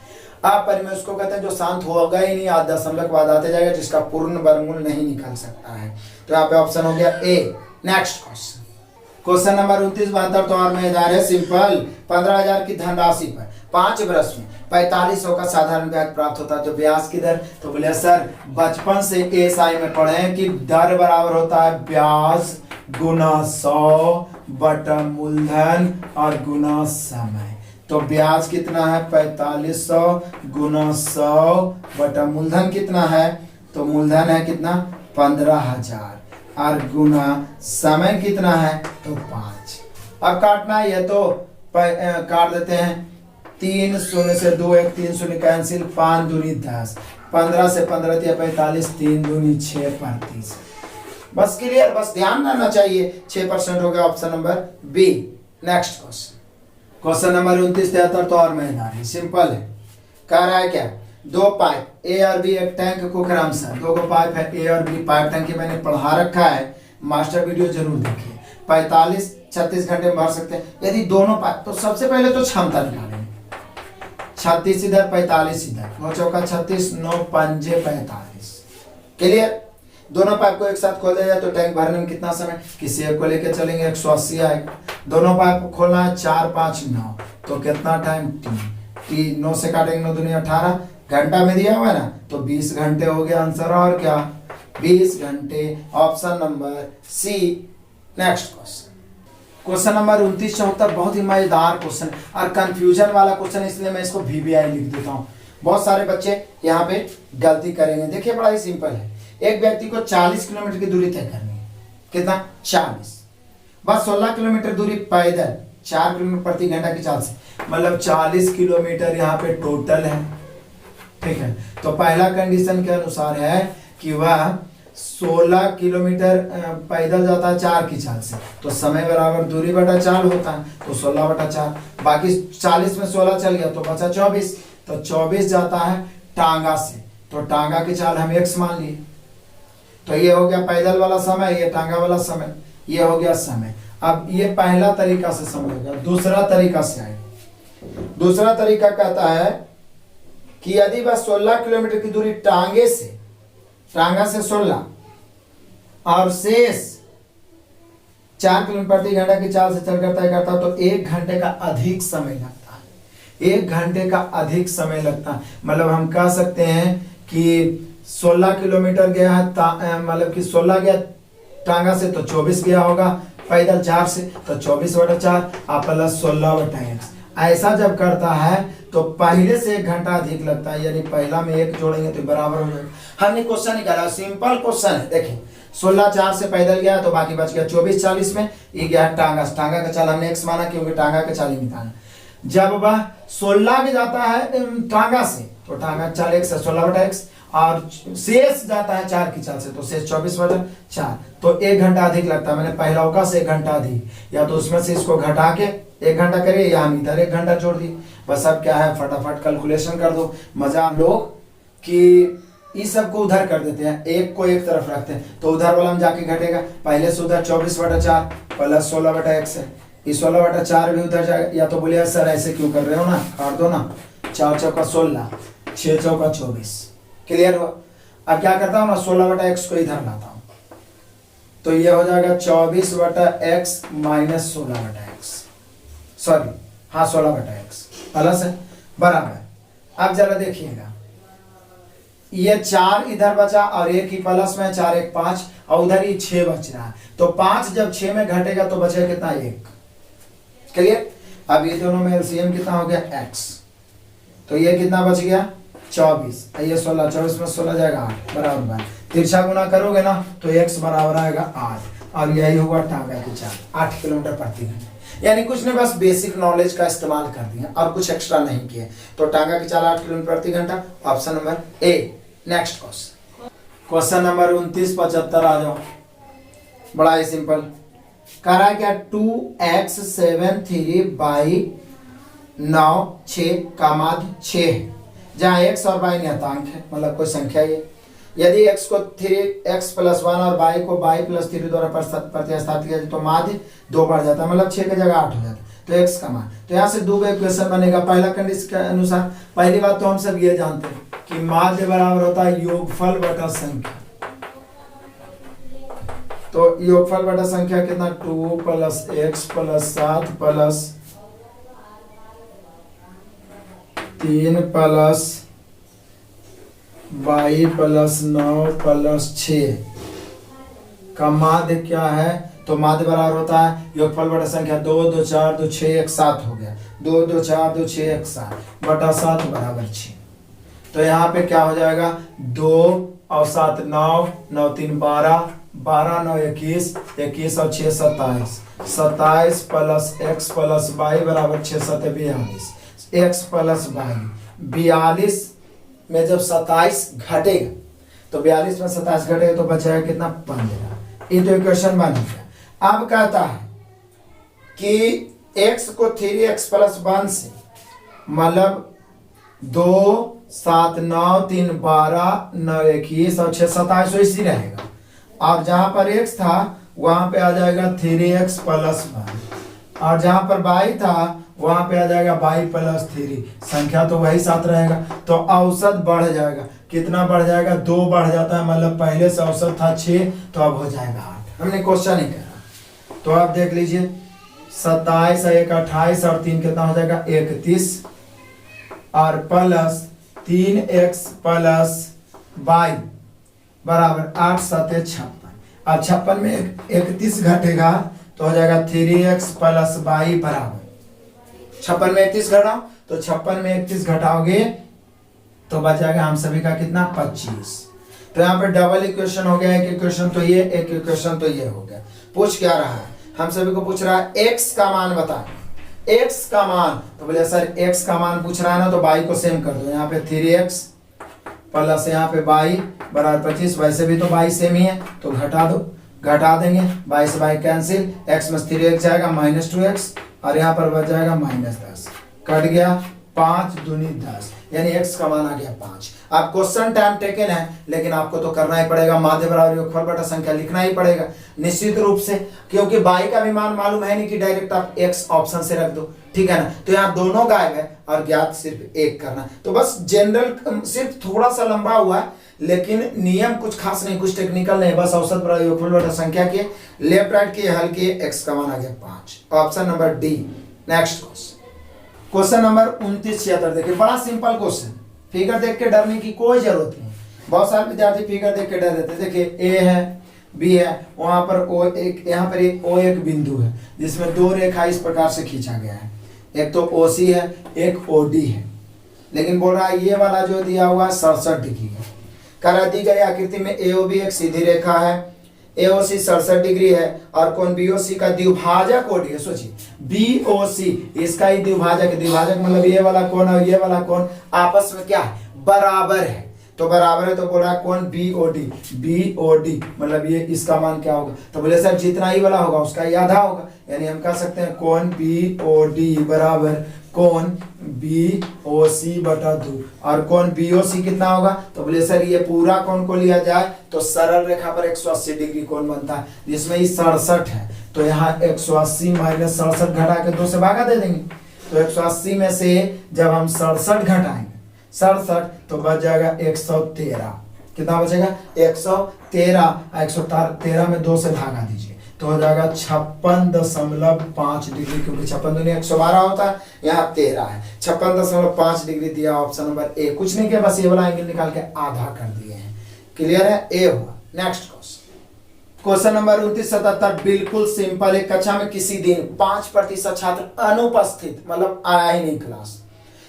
अपरिमेय उसको कहते हैं जो शांत होगा ही नहीं, आधा दशमलव के बाद आते जाएगा, जिसका पूर्ण वर्गमूल नहीं निकल सकता है, तो यहाँ पे ऑप्शन हो गया ए। नेक्स्ट क्वेश्चन नंबर 29-72, तो और मजेदार है, सिंपल। 15,000 की धनराशि पर 5 वर्ष में 4500 का साधारण ब्याज प्राप्त होता है, तो ब्याज की दर, तो बोले सर बचपन से एसआई में पढ़े हैं कि दर बराबर होता है ब्याज गुना 100 बटा मूलधन और गुना समय, तो ब्याज कितना है 4500 गुना 100 बटा मूलधन कितना है, तो मूलधन है कितना 15,000 और गुना समय कितना है, तो 5। अब काटना है, ये तो काट देते हैं, 3 शून्य से 2 1 3 शून्य कैंसिल, 5 दूनी 10, 15 से 15 दिया 45, 3 दूनी 6 35, बस क्लियर, बस ध्यान रहना चाहिए, 6% हो गया, option number B. Next question number 29-73, तो और मजेदार है, सिंपल है। कह रहा है क्या, 2 पाइप ए और बी एक टैंक को क्रमशः, 2 पाइप है ए और बी, पाइप टैंक मैंने पढ़ा रखा है, मास्टर वीडियो जरूर देखिए, 45-36 घंटे में भर सकते हैं। यदि दोनों पाइप, तो सबसे पहले तो क्षमता निकालेंगे, 36 इधर 45 इधर, 9 चौका 36, 9 पंजे 45, क्लियर। दोनों पाइप को एक साथ खोल दिया जाए तो टैंक भरने में कितना समय, किसी एक को लेकर चलेंगे 180 आएगा, दोनों पाइप को खोलना है 4 5 9, तो कितना टाइम, 3 9 से काटेंगे 9 दूनी 18, घंटा में दिया हुआ है ना, तो 20 घंटे हो गया आंसर, और क्या 20 घंटे, option number C. Next question number 29-74, बहुत ही मजेदार क्वेश्चन और कंफ्यूजन वाला क्वेश्चन, इसलिए मैं इसको VBI लिख देता हूँ, बहुत सारे बच्चे यहाँ पे गलती करेंगे। देखिए बड़ा ही सिंपल है, एक व्यक्ति को 40 किलोमीटर की दूरी तय करनी है, कितना 40, बस 16 किलोमीटर दूरी पैदल 4 किलोमीटर प्रति घंटा की चाल से, मतलब 40 किलोमीटर यहाँ पे टोटल है, ठीक है। तो पहला कंडीशन के अनुसार है कि वह 16 किलोमीटर पैदल जाता है 4 की चाल से, तो समय बराबर दूरी बटा 4 होता है, तो 16 बटा 4, बाकी 40 में 16 चल गया तो बचा 24, तो 24 जाता है टांगा से, तो टांगा की चाल हम x मान लिए, तो ये हो गया पैदल वाला समय, ये टांगा वाला समय, ये हो गया समय। अब ये पहला तरीका से समझेगा, दूसरा तरीका से आए। दूसरा तरीका कहता है कि यदि वह 16 किलोमीटर की दूरी टांगा से 16 और शेष 4 किलोमीटर प्रति घंटा की चाल से चलकर तय करता तो 1 घंटे का अधिक समय लगता है। 1 घंटे का अधिक समय लगता है, मतलब हम कह सकते हैं कि 16 किलोमीटर गया है, मतलब कि 16 गया टांगा से तो 24 गया होगा, पैदल 4 से तो 24/4 प्लस 16/x। ऐसा जब करता है तो पहले से 1 घंटा अधिक लगता है, यानी पहला में 1 जोड़ेंगे तो बराबर हो जाएगा। हमने क्वेश्चन निकाला, सिंपल क्वेश्चन है। देखिए 16 4 से पैदल गया तो बाकी बच गया 24 40 में, ये गया टांगा का चाल हमने x माना क्योंकि टांगा का चाल ही निकालना। जब वह 16 में जाता है टांगा से तो टांगा चाल x है 16/x, और शेष जाता है 4 की चाल से तो शेष 24/4, तो 1 घंटा अधिक लगता है। मैंने पहला का से 1 घंटा अधिक, या तो उसमें से इसको घटा के 1 घंटा करिए या हम इधर 1 घंटा जोड़ दिए। बस अब क्या है, फटाफट कैलकुलेशन कर दो। मजा हम लोग कि इस सब को उधर कर देते हैं, एक को एक तरफ रखते हैं, तो उधर वाला में जाके घटेगा। पहले से उधर 24/4 प्लस 16/x है, इस 16/4 भी उधर जाएगा। या तो बोलिए सर ऐसे क्यों कर रहे हो ना, काट दो ना, 4 चौका 16, 6 चौका 24। क्लियर हो? अब क्या करता हूँ ना, 16/x को इधर लाता हूँ, तो ये हो जाएगा 24/x माइनस 16/x, सॉरी हाँ 16/x प्लस है बराबर। अब जरा देखिएगा, ये 4 इधर बचा और 1 ही प्लस में, 4 1 5, और उधर ही 6 बच रहा है, तो 5 जब 6 में घटेगा तो बचेगा कितना, 1। क्लियर? अब ये दोनों में एलसीएम कितना हो गया, x, तो ये कितना बच गया 24, ये 16, 24 में 16 जाएगा 8 बराबर। तिरछा गुना करोगे ना तो x बराबर आएगा 8, और यही हुआ टांगा की चाल 8 किलोमीटर प्रति घंटे। यानी कुछ ने बस बेसिक नॉलेज का इस्तेमाल कर दिया और कुछ एक्स्ट्रा नहीं किए, तो टांगा की चाल 8 किलोमीटर प्रति घंटा। Option number A. Next question, question number 29 75 आ जाओ, बड़ा ही सिंपल। कह रहा है क्या, 2x 7 3 बाई 9 6 का माध्य 6 है, जहाँ x और y नियतांक है, मतलब कोई संख्या ये। यदि x को 3x + 1 और y को y + 3 द्वारा प्रतिस्थापित किया जाए तो माध्य 2 बढ़ जाता है, मतलब 6 की जगह 8 हो जाता है, तो x का मान। तो यहाँ से दो इक्वेशन बनेगा। पहला कंडीशन के अनुसार, पहली बात तो हम सब ये जानते हैं कि माध्य बराबर होता है योगफल बटा संख्या। तो योगफल बटा संख्या कितना, 2 + x + 7 + 3 + y + 9 + 6 का माध्य क्या है, तो माध्य बराबर होता है योगफल बटा संख्या 2 2 4 2 6 1 7 हो गया, 2 2 4 2 6 1 7 बटा 7 बराबर 6। तो यहाँ पे क्या हो जाएगा, 2 और 7 9, 9 3 12, 12 9 21, 21 और 6 27, 27 + x + y बराबर 6 7 42, x + y 42 में जब 27 घटेगा तो 42 में 27 घटेगा तो बचेगा कितना, 15। ये तो इक्वेशन बन गया। अब कहता है कि x को 3x + 1 से, मतलब 2 7 9 3 12 9 21 और 6 27 इसी रहेगा, और जहां पर x था वहां पे आ जाएगा 3x + 1, और जहां पर y था वहां पे आ जाएगा y + 3, संख्या तो वही 7 रहेगा, तो औसत बढ़ जाएगा। कितना बढ़ जाएगा, 2 बढ़ जाता है, मतलब पहले से औसत था 6 तो अब हो जाएगा 8। हमने क्वेश्चन ही करा, तो आप देख लीजिए 27 1 28 और 3 कितना हो जाएगा 31, और प्लस 3x + y बराबर 8 7 56। अब 56 में 31 घटेगा तो हो जाएगा 3x + y बराबर, 56 में 31 घटाओ तो 56 में 31 घटाओगे तो बच जाएगा हम सभी का कितना, 25। तो यहाँ पे डबल इक्वेशन हो गया, एक इक्वेशन तो ये, एक इक्वेशन तो ये हो गया। पूछ क्या रहा है, हम सभी को पूछ रहा है x का मान बताएं, x का मान। तो बोले सर x का मान पूछ रहा है ना, तो y को सेम कर दो, यहाँ पे 3x प्लस यहाँ पे y बराबर 25, वैसे भी तो y सेम ही है तो घटा दो, घटा देंगे, y से y कैंसिल, x में 3x जाएगा -2x, और यहाँ पर बच जाएगा -10, कट गया 5 दूनी 10, यानी x का मान आ गया 5। अब क्वेश्चन टाइम टेकन है, लेकिन आपको तो करना ही पड़ेगा, माध्य बराबर योगफल बटा संख्या लिखना ही पड़ेगा निश्चित रूप से, क्योंकि y का भी मान मालूम है नहीं कि डायरेक्ट आप x ऑप्शन से रख दो, ठीक है ना। तो यहाँ दोनों गायब है और ज्ञात सिर्फ एक करना। तो बस जनरल सिर्फ थोड़ा सा लंबा हुआ है, लेकिन नियम कुछ खास नहीं, कुछ टेक्निकल नहीं, बस औसत बराबर योगफल बटा संख्या के लेफ्ट राइट के हल के x का मान आ गया 5, option number D. Next question number 29-76 देखिए, बड़ा सिंपल क्वेश्चन, फिगर देख के डरने की कोई जरूरत नहीं। बहुत सारे विद्यार्थी फिगर देख के डर देते हैं। देखिए ए है, बी है, वहां पर ओ एक, यहाँ पर एक ओ एक बिंदु है जिसमें दो रेखा इस प्रकार से खींचा गया है, एक तो ओ सी है, एक ओ डी है, लेकिन बोल रहा है ये वाला जो दिया हुआ 67 डिग्री है। करा दी गई आकृति में एओबी एक सीधी रेखा है, एओसी 67 डिग्री है और कोण बीओसी का द्विभाजक ओडी है। सोचिए बीओसी इसका ही द्विभाजक है, द्विभाजक मतलब ये वाला कोण और ये वाला कोण आपस में क्या है, बराबर है। तो बराबर है तो बोल रहा है कोण बीओडी, बीओडी मतलब ये इसका मान क्या होगा, तो बोले सर जितना ही वाला होगा उसका ही आधा होगा, यानी हम कह सकते हैं कोण बीओडी बराबर कोण बीओसी बटा 2। और कोण बीओसी कितना होगा, तो बोले सर ये पूरा कोण को लिया जाए तो सरल रेखा पर 180 डिग्री कोण बनता है, जिसमें ये 67 है, तो यहाँ 180 माइनस 67 घटा के 2 से भागा दे देंगे। तो 180 में से जब हम 67 घटाएंगे 67 तो बच जाएगा 113। कितना बचेगा 113, 113 में 2 से भागा दीजिए तो हो जाएगा 56.5 डिग्री, क्योंकि 56 दूनी 112 होता है, यहाँ 13 है, 56.5 डिग्री दिया ऑप्शन नंबर ए। कुछ नहीं किया, बस ये वाला एंगल निकाल के आधा कर दिए हैं। क्लियर है, ए हुआ। नेक्स्ट क्वेश्चन नंबर 29-77 बिल्कुल सिंपल है। कक्षा में किसी दिन 5% छात्र अनुपस्थित मतलब आया ही नहीं क्लास,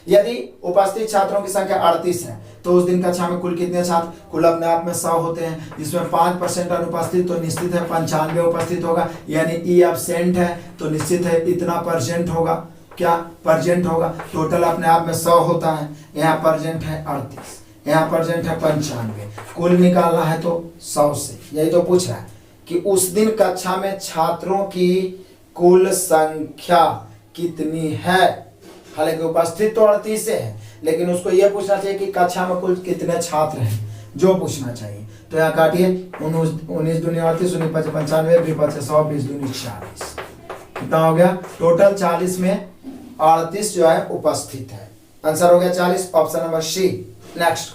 यदि उपस्थित छात्रों की संख्या 38 है तो उस दिन कक्षा में कुल कितने छात्र, कुल अपने आप में 100 होते हैं, जिसमें 5% अनुपस्थित तो निश्चित है 95 उपस्थित होगा, यानी ई एब्सेंट है तो निश्चित है इतना परसेंट होगा, क्या परसेंट होगा। टोटल अपने आप में 100 होता है, यहाँ परसेंट है 38, यहाँ परसेंट है 95, कुल निकालना है तो 100 से। यही तो पूछ रहा है कि उस दिन कक्षा में छात्रों की कुल संख्या कितनी है, हालांकि उपस्थित तो 38 है, लेकिन उसको यह पूछना चाहिए कि कक्षा में कुल कितने छात्र हैं, जो पूछना चाहिए। तो यहाँ काटिए 19 दूनी 38, 19 5 95, 20 5 100, 20 दूनी 40, कितना हो गया टोटल 40 में 38 जो है उपस्थित है। आंसर हो गया 40, option number C. Next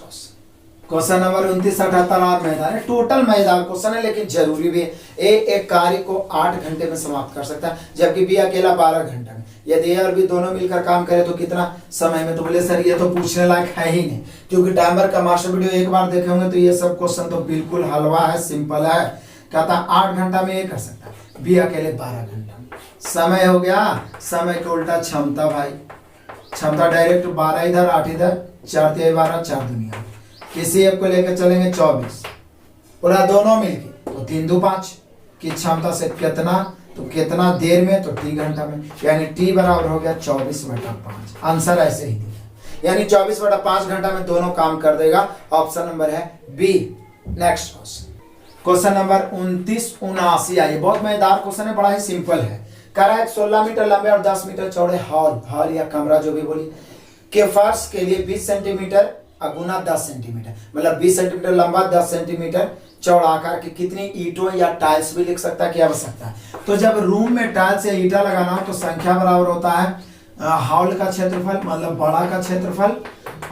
question number 29-78 और मैदान है, टोटल मैदान क्वेश्चन है लेकिन जरूरी भी है। ए एक कार्य को 8 घंटे में समाप्त कर सकता है, जबकि बी अकेला 12 घंटे में। यदि ए और बी दोनों मिलकर काम करे तो कितना समय में, तो बोले सर ये तो पूछने लायक है ही नहीं, क्योंकि टाइमर का मास्टर वीडियो एक बार देखे होंगे तो ये सब क्वेश्चन तो बिल्कुल हलवा है, सिंपल है। कहता 8 घंटा में ये कर सकता है, बी अकेले 12 घंटा में। समय हो गया, समय के उल्टा क्षमता भाई, क्षमता डायरेक्ट 12 इधर 8 इधर, 4 3 12, 4 दुनिया। किसी एक को लेकर चलेंगे 24, बोला दोनों मिलके तो 3 2 5 की क्षमता से कितना, तो कितना देर में, तो टी घंटा में, यानी टी बराबर हो गया 24/5। आंसर ऐसे ही दिया, यानी 24/5 घंटा में दोनों काम कर देगा। ऑप्शन नंबर है बी। नेक्स्ट क्वेश्चन नंबर 29-79 आइए, बहुत मजेदार क्वेश्चन है, बड़ा ही सिंपल है। कह रहा है 16 मीटर लंबे और 10 मीटर चौड़े हॉल या कमरा जो भी बोली के फर्श के लिए 20 सेंटीमीटर गुना 10 सेंटीमीटर, मतलब 20 सेंटीमीटर लंबा 10 सेंटीमीटर चौड़ा आकार की कितनी ईंटों या टाइल्स भी लिख सकता है, क्या आवश्यकता है। तो जब रूम में टाइल्स या ईंटा लगाना हो तो संख्या बराबर होता है हॉल का क्षेत्रफल मतलब बड़ा का क्षेत्रफल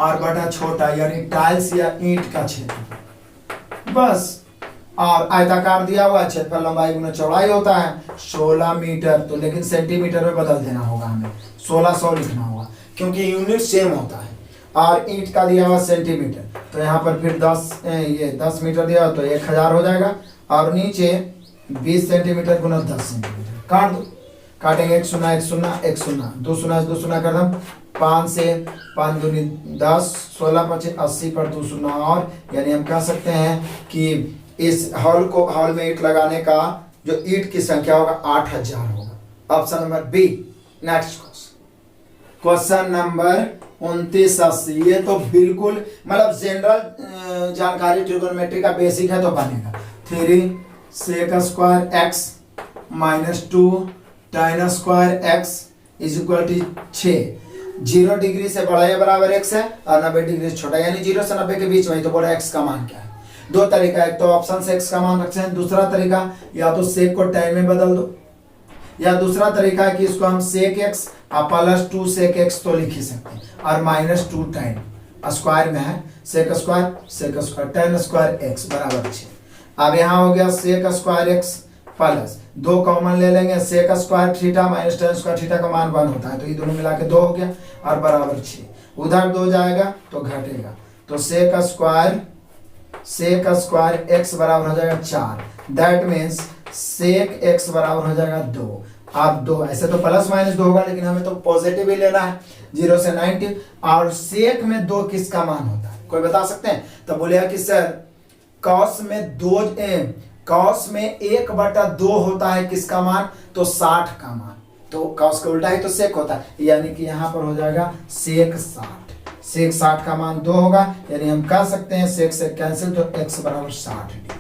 और बटा छोटा यानी टाइल्स या ईंट का क्षेत्रफल, बस। और आयताकार दिया हुआ क्षेत्रफल लंबाई गुना चौड़ाई होता है 16 मीटर, तो लेकिन सेंटीमीटर में बदल देना होगा, हमें 1600 लिखना होगा क्योंकि यूनिट सेम होता है। और ईंट का दिया हुआ सेंटीमीटर, तो यहाँ पर फिर 10 मीटर दिया हो तो 1000 हो जाएगा, और नीचे 20 सेंटीमीटर गुना 10 सेंटीमीटर काट दो, काटेंगे 1 0 1 0 1 0 2 0 2 0 कर दम 5 से 5 दूनी 10, 16 5 80 पर 2 0, और यानी हम कह सकते हैं कि इस हॉल में ईंट लगाने का जो ईंट की संख्या होगा 8000 होगा। Option number B. Next question number 29-80, ये तो बिल्कुल मतलब जनरल जानकारी ट्रिगोनोमेट्री का बेसिक है तो बनेगा। 3 sec square x minus 2 tan square x is equal to 6। 0 degree से बड़ा या बराबर x है और 90 डिग्री से छोटा, यानी 0 से 90 के बीच में, तो बोला x का मान क्या है। दो तरीका, एक तो ऑप्शन से x का मान रखते हैं, दूसरा तरीका या तो सेक को tan में बदल दो, या दूसरा तरीका है कि इसको हम सेक x और प्लस 2 सेक x तो लिख ही सकते हैं, और माइनस 2 tan स्क्वायर में है, sec square tan square x बराबर 6। अब यहाँ हो गया sec square x plus 2 common ले लेंगे, sec square theta minus tan square theta का मान 1 होता है, तो ये दोनों मिला के 2 हो गया और बराबर 6। उधर 2 जाएगा तो घटेगा, तो सेक स्क्वायर x बराबर हो जाएगा 4, दैट मीन्स सेक x बराबर हो जाएगा 2। अब 2 ऐसे तो प्लस माइनस 2 होगा, लेकिन हमें तो पॉजिटिव ही लेना है, 0 से 90। और सेक में 2 किसका मान होता है, कोई बता सकते हैं? तो बोलेगा कि सर कॉस में 1/2 होता है किसका मान, तो 60 का मान, तो कॉस का उल्टा ही तो सेक होता है, यानी कि यहाँ पर हो जाएगा सेक 60 का मान 2 होगा, यानी हम कह सकते हैं सेक से कैंसिल, तो x बराबर 60 डिग्री।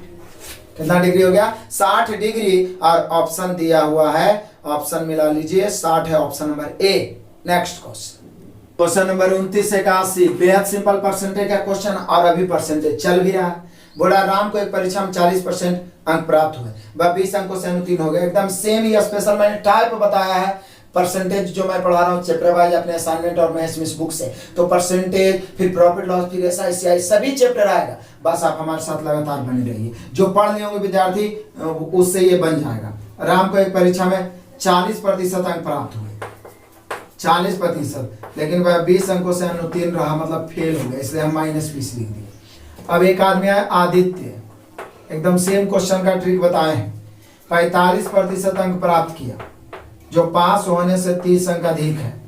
कितना डिग्री हो गया? 60 डिग्री। और ऑप्शन दिया हुआ है, ऑप्शन मिला लीजिए, 60 है option number A. Next question number 2981, बेहद सिंपल परसेंटेज का क्वेश्चन, और अभी परसेंटेज चल भी रहा है। बोला राम को एक परीक्षा में 40% अंक प्राप्त हुए, वह 20 अंकों से अनुत्तीर्ण हो गए। एकदम सेम ही स्पेशल मैंने टाइप बताया है, परसेंटेज जो मैं पढ़ा रहा हूँ चैप्टर वाइज अपने असाइनमेंट और मैथ्स मिस बुक से, तो परसेंटेज फिर प्रॉफिट लॉस फिर SICI सभी चैप्टर आएगा। बस आप हमारे साथ लगातार बने रहिए, जो पढ़ लिए होंगे विद्यार्थी उससे ये बन जाएगा। राम को एक परीक्षा में 40% अंक प्राप्त हुए, 40%, लेकिन वह 20 अंकों से अनुत्तीर्ण रहा, मतलब फेल हो गया, इसलिए हम -20 लिख दिए। अब एक आदमी है आदित्य, एकदम सेम क्वेश्चन का ट्रिक बताए हैं, 45% अंक प्राप्त किया, जो पास होने से 30 अंक अधिक है,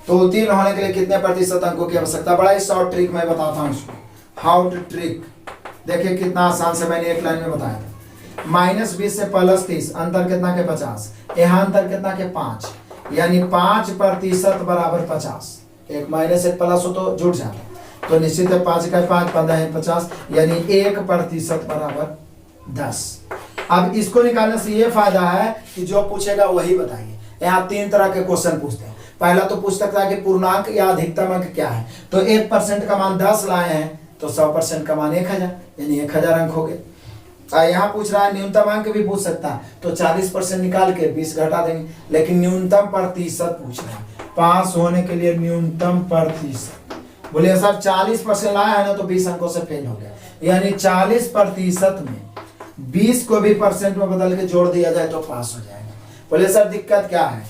तो उत्तीर्ण होने के लिए कितने प्रतिशत अंकों की आवश्यकता? बड़ा ही शॉर्ट ट्रिक मैं बताता हूँ इसको, हाउ टू ट्रिक। देखिए कितना आसान से मैंने एक लाइन में बताया था। -20 से +30, अंतर कितना के 50, यहाँ अंतर कितना के 5, यानी 5% बराबर 50। एक माइनस एक प्लस हो तो जुड़ जाता, तो निश्चित है 5 का 5, 15 है 50, यानी 1% बराबर 10। अब इसको निकालने से ये फायदा है कि जो पूछेगा वही बताइए। यहाँ 3 तरह के क्वेश्चन पूछते हैं। पहला तो पूछ सकता है कि पूर्णांक या अधिकतम अंक क्या है, तो 1% का मान 10 लाए हैं, तो 100% का मान 1000, यानी 1000 अंक हो गए। यहाँ पूछ रहा है न्यूनतम अंक भी पूछ सकता है, तो 40% निकाल के 20 घटा देंगे, लेकिन न्यूनतम प्रतिशत पूछ रहा है, पास होने के लिए न्यूनतम प्रतिशत। बोलिए सर 40% लाया है ना, तो 20 अंकों से फेल हो गया, यानी 40% में 20 को भी परसेंट में बदल के जोड़ दिया जाए तो पास हो जाएगा। बोले सर दिक्कत क्या है?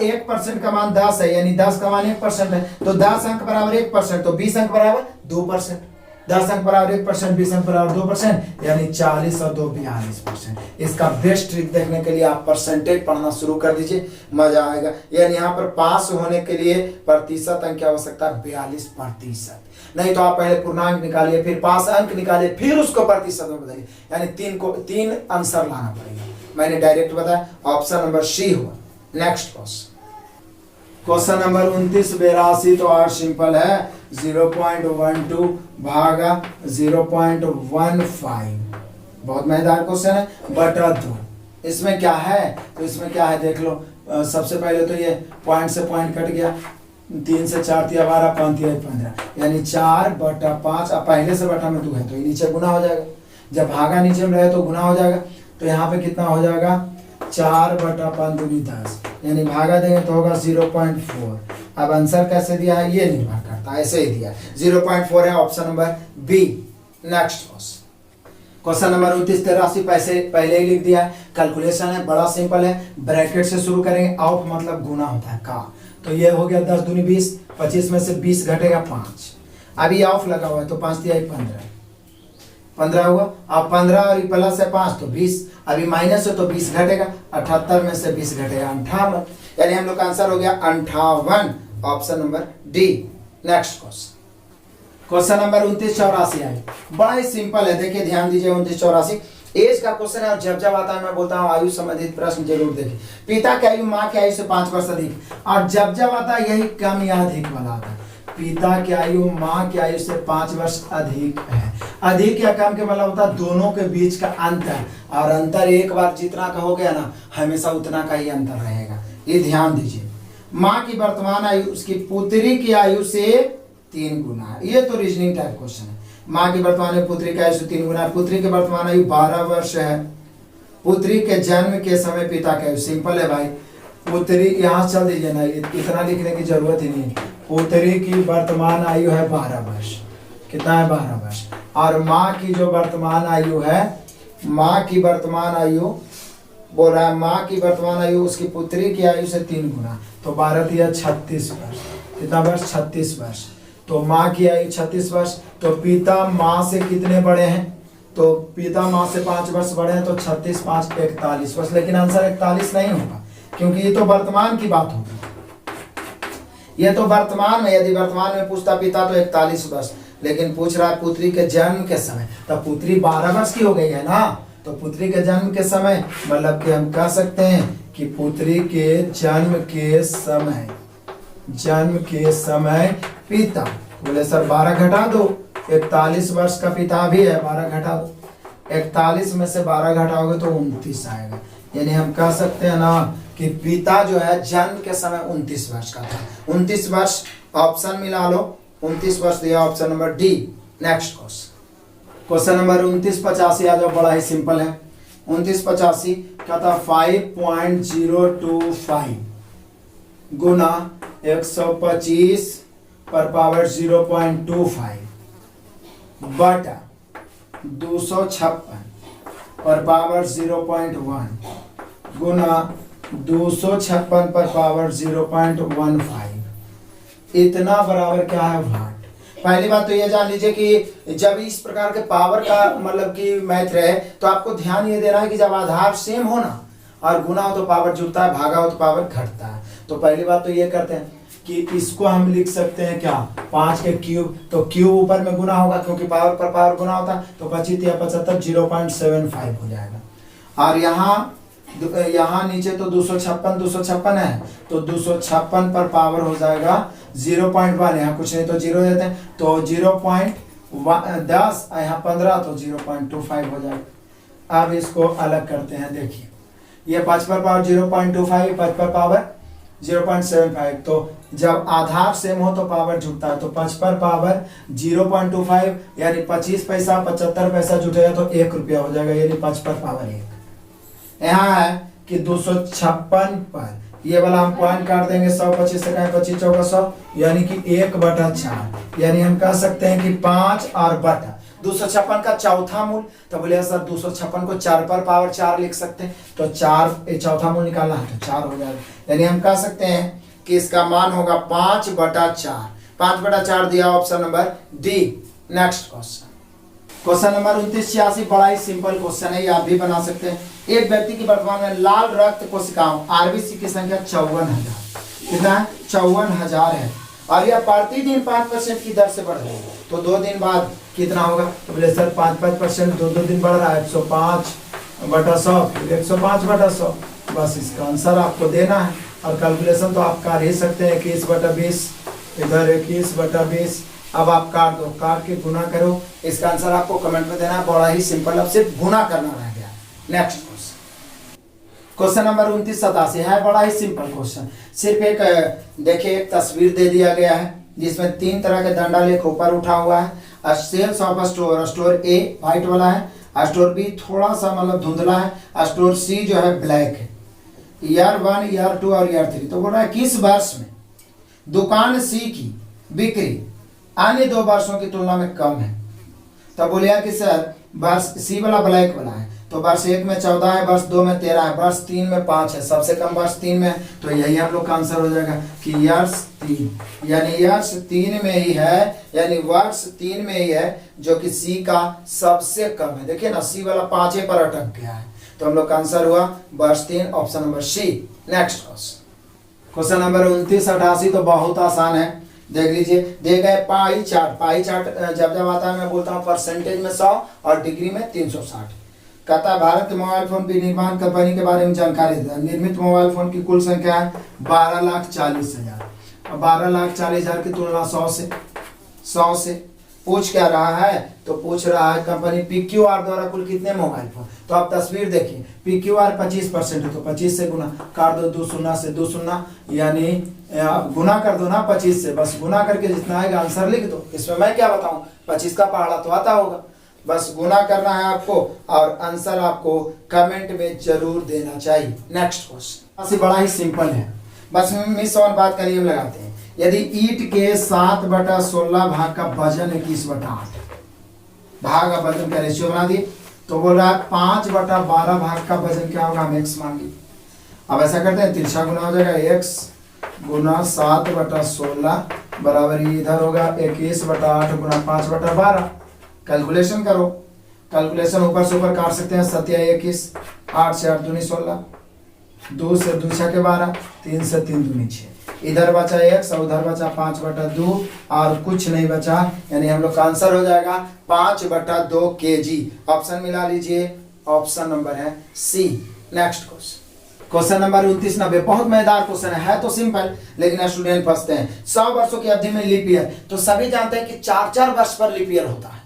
1% का मान 10 है, यानी 10 का मान 1% है, तो 10 अंक बराबर 1%, तो 20 अंक बराबर 2%। 10 अंक बराबर 1%, 20 अंक बराबर 2%, यानी 40 और 2 42%। इसका बेस्ट ट्रिक देखने के लिए आप परसेंटेज पढ़ना शुरू कर दीजिए, मजा आएगा। यानी यहाँ पर पास होने के लिए प्रतिशत अंक की आवश्यकता है 42%। नहीं तो आप पहले पूर्णांक निकालिए, फिर पास अंक निकालिए, फिर उसको प्रतिशत में बदलिए, यानी 3 आंसर लाना पड़ेगा। मैंने डायरेक्ट बताया, ऑप्शन नंबर सी हुआ। नेक्स्ट क्वेश्चन नंबर 2982, तो और सिंपल है, 0.12 भागा 0.15, बहुत मजेदार क्वेश्चन है, बटा 2। इसमें क्या है? तो इसमें क्या है देख लो। सबसे पहले तो ये पॉइंट से पॉइंट कट गया, 3 से 4 × 12, 5 × 15, यानी 4/5। अब पहले से बटा में 2 है, तो ये नीचे गुना हो जाएगा, जब भागा नीचे में रहे तो गुना हो जाएगा, तो यहाँ पे कितना हो जाएगा 4/5 दूनी 10, यानी भागा देंगे तो होगा 0.4। अब आंसर कैसे दिया है ये निर्भर करता है, ऐसे ही दिया 0.4 है, option number B. Next question number 2983 पहले ही लिख दिया है, कैलकुलेशन है, बड़ा सिंपल है, ब्रैकेट से शुरू करेंगे, ऑफ मतलब गुना होता है का, तो ये हो गया 10 दूनी 20, 25 में से 20 घटेगा 5, अभी ऑफ लगा हुआ है तो 5 × 3 = 15 हुआ। अब 15 और प्लस है 5 तो 20, अभी माइनस है तो 20 घटेगा, 78 में से 20 घटेगा 58, यानी हम लोग का आंसर हो गया 58, option number D. Next question number 2984 है, बड़ा ही सिंपल है, देखिए ध्यान दीजिए। 2984 एज का क्वेश्चन है, और जब जब आता है मैं बोलता हूँ आयु संबंधित प्रश्न जरूर देखिए। पिता की आयु माँ की आयु से 5 वर्ष अधिक, और जब जब आता है यही कम या अधिक वाला आता है। पिता की आयु माँ की आयु से 5 वर्ष अधिक है, अधिक या कम के मतलब होता है दोनों के बीच का अंतर, और अंतर एक बार जितना का हो गया ना, हमेशा उतना का ही अंतर रहेगा, ये ध्यान दीजिए। माँ की वर्तमान आयु उसकी पुत्री की आयु से 3 गुना है। ये तो रीजनिंग टाइप क्वेश्चन है। माँ की वर्तमान आयु पुत्री की आयु से 3 गुना है। पुत्री की वर्तमान आयु 12 वर्ष है। पुत्री के जन्म के समय पिता की आयु, सिंपल है भाई। पुत्री यहाँ चल दीजिए ना, इतना लिखने की जरूरत ही नहीं। पुत्री की वर्तमान आयु है 12 वर्ष। कितना है? 12 वर्ष। और माँ की जो वर्तमान आयु है, माँ की वर्तमान आयु बोल रहा है, माँ की वर्तमान आयु उसकी पुत्री की आयु से 3 गुना, तो 12 दिया 36 वर्ष। कितना वर्ष? 36 वर्ष। तो माँ की आयु 36 वर्ष। तो पिता माँ से कितने बड़े हैं? तो पिता माँ से 5 वर्ष बड़े हैं, तो 36 5 41 वर्ष। लेकिन आंसर 41 नहीं होगा, क्योंकि ये तो वर्तमान की बात होगी। ये तो वर्तमान में, यदि वर्तमान में पूछता पिता तो 41 वर्ष, लेकिन पूछ रहा है पुत्री के जन्म के समय, तब पुत्री 12 वर्ष की हो गई है ना। तो पुत्री के जन्म के समय मतलब कि हम कह सकते हैं कि पुत्री के जन्म के समय पिता, बोले सर 12 घटा दो, 41 वर्ष का पिता भी है, 12 घटा दो। 41 में से 12 घटाओगे तो 29 आएगा। यानी हम कह सकते हैं ना कि पिता जो है जन्म के समय 29 वर्ष का था। 29 वर्ष ऑप्शन मिला लो, 29 वर्ष दिया option number D. Next question number 2985 आ जाओ, बड़ा ही सिंपल है। 2985 का था 5.025 गुना 125 पर पावर 0.25 बटा 256 पर पावर 0.1 गुना 256 पर पावर 0.15, इतना बराबर क्या है? वाट। पहली बात तो ये जान लीजिए कि जब इस प्रकार के पावर का मतलब कि मैथ रहे, तो आपको ध्यान ये देना है कि जब आधार सेम हो ना और गुना हो तो पावर जुड़ता है, भागा हो तो पावर घटता है। तो पहली बात तो ये करते हैं कि इसको हम लिख सकते हैं क्या? 5 के क्यूब, तो क्यूब ऊपर में गुना होगा क्योंकि पावर पर पावर गुना होता है, तो 25 या 75 0.75 हो जाएगा। और यहाँ नीचे तो 256 है, तो 256 पर पावर हो जाएगा 0.1, यहाँ कुछ नहीं तो 0 देते हैं, तो 0.10, यहाँ 15, तो 0.25 हो जाएगा। अब इसको अलग करते हैं। देखिए ये 5 पर पावर 0.25, 5 पर पावर 0.75, तो जब आधार सेम हो तो पावर जुटता है, तो 5 पर पावर 0.25 यानी 25 पैसा 75 पैसा जुटेगा तो 1 रुपया हो जाएगा, यानी 5 पर पावर 1। यहाँ है कि 256 पर ये वाला हम पॉइंट काट देंगे, 100 25 से कहें 25 चौका 100, यानी कि 1/4, यानी हम कह सकते हैं कि 5 और बटा 256 का चौथा मूल। तो बोले सर 256 को 4 पर पावर 4 लिख सकते हैं, तो 4 चौथा मूल निकालना है तो 4 हो जाएगा। यानी हम कह सकते हैं कि इसका मान होगा 5/4। 5/4 दिया option number D. Next question number 2986 बड़ा ही सिंपल क्वेश्चन है, ये आप भी बना सकते हैं। एक व्यक्ति की वर्तमान में लाल रक्त कोशिकाओं आरबीसी की संख्या 54,000, कितना? 54,000 है, और यह प्रतिदिन 5% की दर से बढ़ रही है, तो 2 दिन बाद कितना होगा? तो बोले सर 5% 2 दिन बढ़ रहा है, 105/100, फिर 105/100। बस इसका आंसर आपको देना है, और कैलकुलेशन तो आप कर ही सकते हैं। 21/20 इधर 21/20, अब आप काट दो, काट के गुना करो। इसका आंसर आपको कमेंट में देना है, बड़ा ही सिंपल, अब सिर्फ गुना करना रह गया। नेक्स्ट क्वेश्चन नंबर 2987 है, बड़ा ही सिंपल क्वेश्चन। सिर्फ एक देखिए एक तस्वीर दे दिया गया है जिसमें 3 तरह के दंडालेख ऊपर उठा हुआ है। Sales of store, store A white वाला है, स्टोर बी थोड़ा सा मतलब धुंधला है, स्टोर सी जो है ब्लैक है। ईयर 1, ईयर 2 और ईयर 3। तो बोल रहा है किस वर्ष में दुकान सी की बिक्री अन्य 2 वर्षों की तुलना में कम है? तब बोलिए कि सर वर्ष सी वाला ब्लैक वाला है, तो वर्ष 1 में 14 है, वर्ष 2 में 13 है, वर्ष 3 में 5 है, सबसे कम वर्ष 3 में है, तो यही आप लोग का आंसर हो जाएगा कि ईयर्स 3, यानी ईयर्स 3 में ही है, यानी वर्ष 3 में ही है जो कि सी का सबसे कम है। देखिए ना सी वाला 5 पर अटक गया है, तो हम लोग का आंसर हुआ वर्ष 3, option number C. Next question number 2988 तो बहुत आसान है, देख लीजिए। दे गए पाई चार्ट जब आता है मैं बोलता हूँ परसेंटेज में 100 और डिग्री में 360। कहता है भारत मोबाइल फोन की निर्माण कंपनी के बारे में जानकारी देता है। निर्मित मोबाइल फोन की कुल संख्या है 12,40,000। अब 12,40,000 की तुलना 100 से पूछ क्या रहा है, तो पूछ रहा है कंपनी PQR द्वारा कुल कितने मोबाइल फोन। तो आप तस्वीर देखिए, PQR 25% है तो 25 से गुना काट दो, 2 शून्य से 2 शून्य, यानी गुना कर दो ना 25 से, बस गुना करके जितना आएगा आंसर लिख दो। इसमें मैं क्या बताऊं, 25 का पहाड़ा तो आता होगा, बस गुना करना है आपको और आंसर आपको कमेंट में जरूर देना चाहिए। नेक्स्ट क्वेश्चन बड़ा ही सिंपल है, बस मिस और बात का नियम लगाते हैं। यदि ईंट के 7/16 भाग का वजन 21/8 भाग का वजन का रेशियो बना दिए, तो बोल रहा है 5/12 भाग का वजन क्या होगा, हम x मांगे। अब ऐसा करते हैं, तिरछा गुना हो जाएगा, x गुना 7/16 बराबर इधर होगा 21/8 गुना 5/12। कैलकुलेशन करो, कैलकुलेशन ऊपर से ऊपर काट सकते हैं, 7 या 21, 8 से 8 दूनी 16, 2 से 2 6 के 12, 3 से 3 दूनी 6, इधर बचा x और उधर बचा 5/2 और कुछ नहीं बचा, यानी हम लोग का आंसर हो जाएगा 5/2 kg। ऑप्शन मिला लीजिए, ऑप्शन नंबर है सी। नेक्स्ट क्वेश्चन नंबर 29/90, बहुत मजेदार क्वेश्चन है तो सिंपल, लेकिन स्टूडेंट फंसते हैं। 100 वर्षों की अवधि में लीप ईयर, तो सभी जानते हैं कि 4-4 वर्ष पर लीप ईयर होता है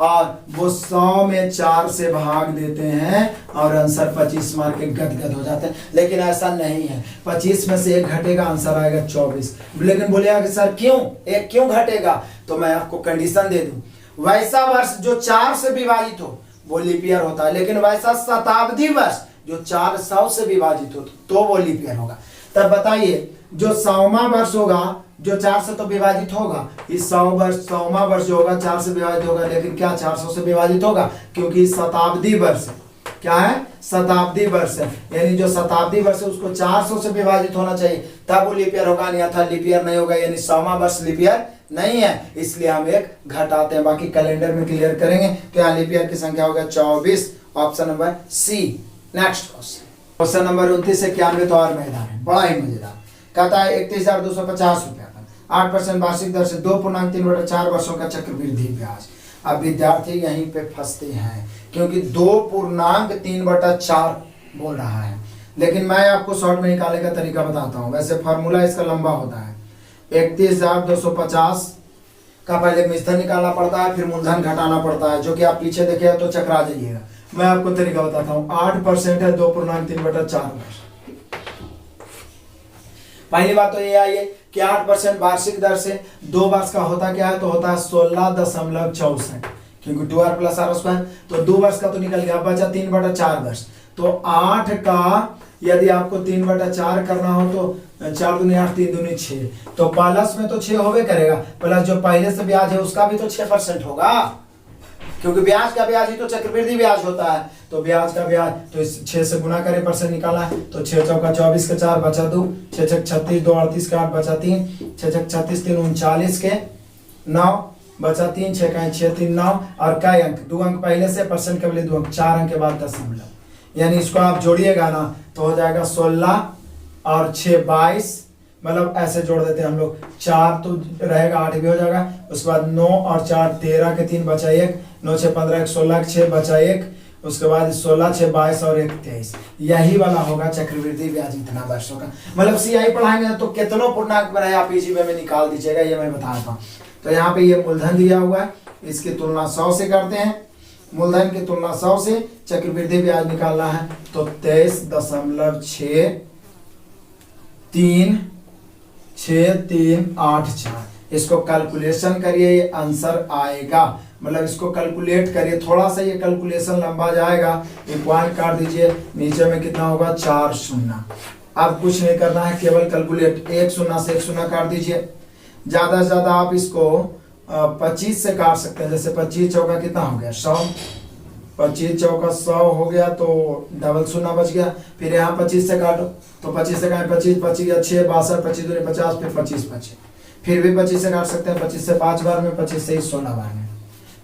और वो 100 में 4 से भाग देते हैं और आंसर 25 मार्क के गदगद हो जाते हैं, लेकिन ऐसा नहीं है। 25 में से 1 घटेगा, आंसर आएगा 24। लेकिन बोलेगा कि सर क्यों, 1 क्यों घटेगा, तो मैं आपको कंडीशन दे दूं, वैसा वर्ष जो 4 से विभाजित हो वो लीप ईयर होता है, लेकिन वैसा शताब्दी वर्ष जो 400 से विभाजित हो तो वो लीप ईयर होगा। तब बताइए, जो 100वां वर्ष होगा जो 4 से तो विभाजित होगा, इस 100वां वर्ष जो होगा 4 से विभाजित होगा, लेकिन क्या 400 से विभाजित होगा, क्योंकि शताब्दी वर्ष है। क्या है, शताब्दी वर्ष है, यानी जो शताब्दी वर्ष है उसको 400 से विभाजित होना चाहिए, तब वो लीप ईयर होगा, नहीं था लीप ईयर नहीं होगा, यानी 100वां वर्ष लीप ईयर नहीं है, इसलिए हम 1 घटाते हैं। बाकी कैलेंडर में क्लियर करेंगे। तो यहाँ लीप ईयर की संख्या होगा 24, option number C. Next question number 29 से 91 तो और मैदान है, बड़ा ही मजेदार। कहता है 31,250 रुपया 8% वार्षिक दर से 2.3/4 वर्षों का चक्रवृद्धि ब्याज। अब विद्यार्थी यहीं पे फंसते हैं, क्योंकि 2.3/4 बोल रहा है, लेकिन मैं आपको शॉर्ट में निकालने का तरीका बताता हूँ। वैसे फार्मूला इसका लंबा होता है, 31,250 का पहले मिश्रण निकालना पड़ता है, फिर मूलधन घटाना पड़ता है, जो कि आप पीछे देखे तो चकरा जाइएगा। मैं आपको तरीका बताता हूँ। 8% है 2.3/4 वर्ष। पहली बात तो ये आई है कि 8% वार्षिक दर से 2 वर्ष का होता क्या है, तो होता है 16.64, क्योंकि 2r + r², तो 2 वर्ष का तो निकल गया, बचा 3/4 वर्ष। तो 8 का यदि आपको 3/4 करना हो तो 4 दूनी 8, 3 दूनी 6, तो प्लस में तो 6 होवे करेगा, प्लस जो पहले से ब्याज है उसका भी तो 6% होगा, क्योंकि ब्याज का ब्याज ही तो चक्रवृद्धि ब्याज होता है। तो ब्याज का ब्याज तो इस 6 से गुना करें, परसेंट निकाला है, तो 6 चौका 24 के 4 बचा 2, 6 छक 36, 2 38 के 8 बचा 3, 6 छक 36, 3 39 के 9 बचा 3, 6 का 6 3 9, और कई अंक, 2 अंक पहले से, परसेंट के पहले 2 अंक, 4 अंक के बाद दशमलव, यानी इसको आप जोड़िएगा ना तो हो जाएगा 16 और 6 22, मतलब ऐसे जोड़ देते हैं हम लोग, 4 तो रहेगा 8 भी हो जाएगा, उसके बाद 9 और 4 13 के 3 बचा 1, 9 6 15 16 6 बचा 1, उसके बाद 16 6 22 और 1 23, यही वाला होगा चक्रवृद्धि ब्याज इतना वर्षों का। मतलब सीआई पढ़ाएंगे तो कितनों पूर्णांक बनाए आप इजी वे में निकाल दीजिएगा, ये मैं बता रहा हूँ। तो यहाँ पे ये मूलधन दिया हुआ है, इसकी तुलना 100 से करते हैं, मूलधन की तुलना 100 से, चक्रवृद्धि ब्याज निकालना है तो 23.6384, इसको कैलकुलेशन करिए, ये आंसर आएगा। मतलब इसको कैलकुलेट करिए, थोड़ा सा ये कैलकुलेशन लंबा जाएगा, एक पॉइंट काट दीजिए, नीचे में कितना होगा 4 शून्य। अब कुछ नहीं करना है, केवल कैलकुलेट, 1 शून्य से 1 शून्य काट दीजिए। ज्यादा से ज्यादा आप इसको 25 से काट सकते हैं, जैसे 25 चौका कितना हो गया 100, 25 चौका 100 हो गया, तो डबल शून्य बच गया। फिर यहाँ 25 से काटो, तो 25 से काटे 25 25 गया 6 62, 25 दूनी 50, फिर 25 25, फिर भी 25 से काट सकते हैं, 25 से 5 बार में, 25 से ही 16 बार में,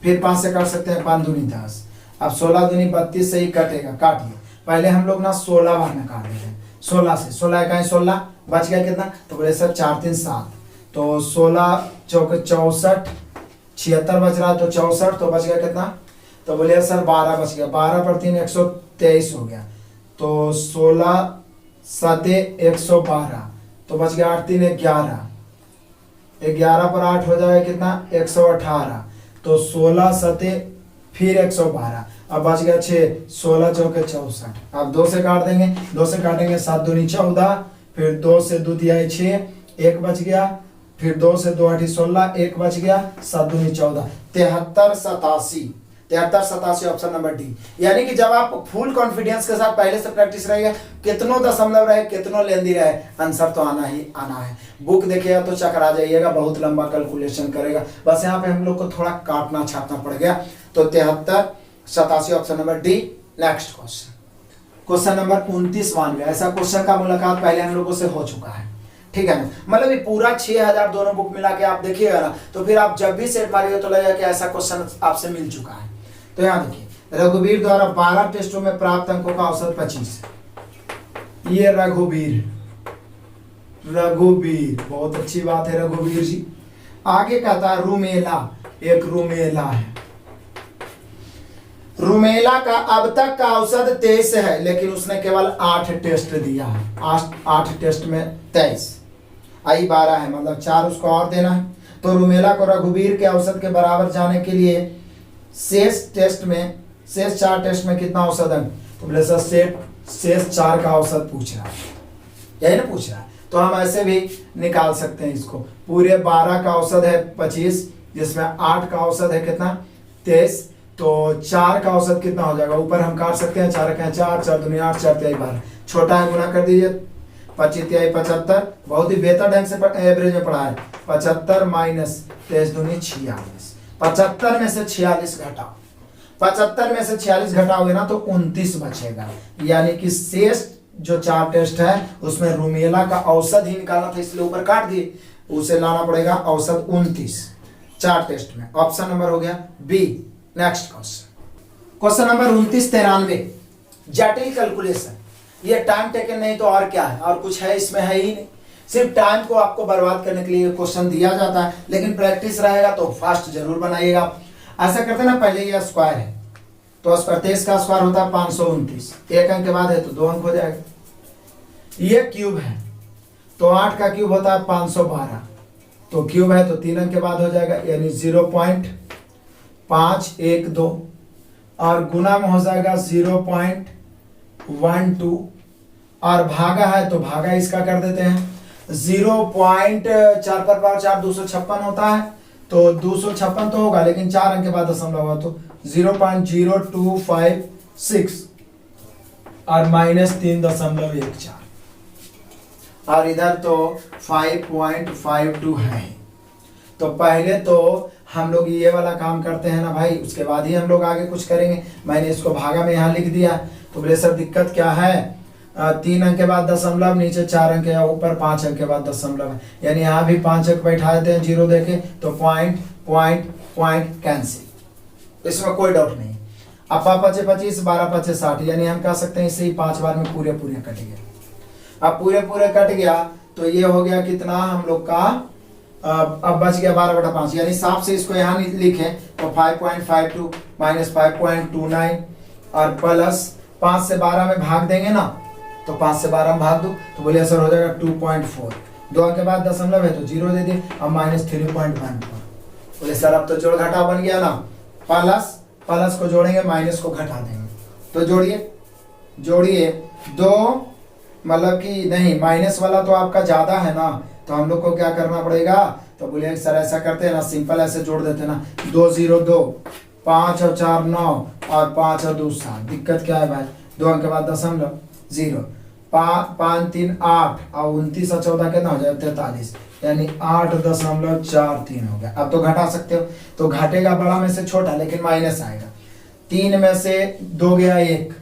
फिर 5 से काट सकते हैं, 5 दूनी 10, अब 16 दूनी 32 से ही कटेगा, काटिए। पहले हम लोग ना 16 बार में काट रहे हैं, 16 से, 16 इकाई 16 बच गया कितना, तो बोले सर 4 3 7, तो 16 चौके 64, 76 बच रहा, तो 64, तो बच गया कितना, तो बोले सर 12 बच गया, 12 पर 3 123 हो गया, तो 16 7 112, तो बच गया 8 3 11, 11 पर 8 हो जाएगा कितना 118, तो 16 सते फिर 112, अब बच गया 6, 16 चौके 64। अब 2 से काट देंगे, 2 से काटेंगे 7 दूनी 14, फिर 2 से 2 तिहाई 6, 1 बच गया, फिर 2 से 2 आठी 16, 1 बच गया, 7 दूनी 14, 73 87, 73 87 ऑप्शन नंबर डी। यानी कि जब आप फुल कॉन्फिडेंस के साथ पहले से प्रैक्टिस रहेगा, कितनों दशमलव रहे, कितनों लेंदी रहे, आंसर तो आना ही आना है। बुक देखिएगा तो चकरा जाइएगा, बहुत लंबा कैलकुलेशन करेगा। बस यहाँ पे हम लोग को थोड़ा काटना छापना पड़ गया। तो 73 87 option number D. Next question, question number 29 92। ऐसा क्वेश्चन का मुलाकात पहले हम लोगों से हो चुका है, ठीक है ना। मतलब ये पूरा 6000 दोनों बुक मिला के आप देखिएगा ना, तो फिर आप जब भी सेट मारिएगा तो लगेगा कि ऐसा क्वेश्चन आपसे मिल चुका है। तो यहाँ देखिए, रघुवीर द्वारा 12 टेस्टों में प्राप्त अंकों का औसत 25। ये रघुवीर बहुत अच्छी बात है रघुवीर जी। आगे कहता है रुमेला, एक रुमेला है। रुमेला का अब तक का औसत 23 है, लेकिन उसने केवल 8 टेस्ट दिया है। 8 टेस्ट में 23, आई 12 है, मतलब 4 उसको और देना है। तो रुमेला को रघुवीर के औसत के बराबर जाने के लिए शेष 4 टेस्ट में कितना औसत है, तो बोले सर शेष 4 का औसत पूछ रहा है, यही ना पूछ रहा है। तो हम ऐसे भी निकाल सकते हैं इसको। पूरे 12 का औसत है 25, जिसमें 8 का औसत है कितना 23, तो 4 का औसत कितना हो जाएगा, ऊपर हम काट सकते हैं, 4 रखें 4, 4 दूनी 8, 4 तिहाई 12, छोटा है गुना कर दीजिए, 25 तिहाई 75। बहुत ही बेहतर ढंग से एवरेज में पढ़ा है। 75 माइनस 23 दूनी 46, 75 में से 46 घटाओ, 75 में से 46 घटाओगे ना तो 29 बचेगा। यानी कि शेष जो 4 टेस्ट है उसमें रुमेला का औसत ही निकालना था, इसलिए ऊपर काट दिए, उसे लाना पड़ेगा औसत 29 4 टेस्ट में। ऑप्शन नंबर हो गया बी। नेक्स्ट क्वेश्चन नंबर 29 93, जटिल कैलकुलेशन। ये टाइम टेकन नहीं तो और क्या है, और कुछ है इसमें, है ही नहीं। सिर्फ टाइम को आपको बर्बाद करने के लिए क्वेश्चन दिया जाता है, लेकिन प्रैक्टिस रहेगा तो फास्ट जरूर बनाइएगा। ऐसा करते ना, पहले ये स्क्वायर है तो स्क्वायर 23 का स्क्वायर होता है 529, 1 अंक के बाद है तो 2 अंक हो जाएगा। ये क्यूब है तो 8 का क्यूब होता है 512, तो क्यूब है तो 3 अंक के बाद हो जाएगा, यानी 0.512, और गुना में हो जाएगा 0.12, और भागा है तो भागा इसका कर देते हैं 0.4 पर पावर 4 256 होता है, तो 256 तो होगा, लेकिन 4 अंक के बाद दशमलव होगा तो 0.0256 और -3.14, और इधर तो 5.52 है। तो पहले तो हम लोग ये वाला काम करते हैं ना भाई, उसके बाद ही हम लोग आगे कुछ करेंगे। मैंने इसको भागा में यहाँ लिख दिया, तो बोले सर दिक्कत क्या है, 3 अंक के बाद दशमलव, नीचे 4 अंक है, ऊपर 5 अंक के बाद दशमलव है, यानी यहाँ भी 5 अंक बैठा देते हैं 0 देके, तो पॉइंट कैंसिल, इसमें कोई डाउट नहीं। अब 5 × 25 12 × 60, यानी हम कह सकते हैं इसे ही 5 बार में पूरे कट गए। अब पूरे कट गया तो ये हो गया कितना हम लोग का, अब बच गया 12/5, यानी साफ से इसको यहाँ लिखे तो 5.52 माइनस 5.29 और प्लस 5 से 12 में भाग देंगे ना, तो 5 से 12 में भाग दो तो बोलिए सर हो जाएगा 2.4, 2 अंक के बाद दशमलव है तो 0 दे दिए, अब -3.14। बोले सर अब तो जोड़ घटा बन गया ना, प्लस को जोड़ेंगे माइनस को घटा देंगे, तो जोड़िए 2, मतलब कि नहीं माइनस वाला तो आपका ज्यादा है ना, तो हम लोग को क्या करना पड़ेगा, तो बोलिए सर ऐसा करते हैं ना, सिंपल ऐसे जोड़ देते हैं ना, 2 0 2, 5 और 4 9 और 5 और 2 7। दिक्कत क्या है भाई, 2 अंक के बाद दशमलव 0, 5 3 8 और 29 और 14 कितना हो जाएगा 43, यानी 8.43 हो गया। अब तो घटा सकते हो, तो घटेगा बड़ा में से छोटा, लेकिन माइनस आएगा। 3 में से 2 गया 1,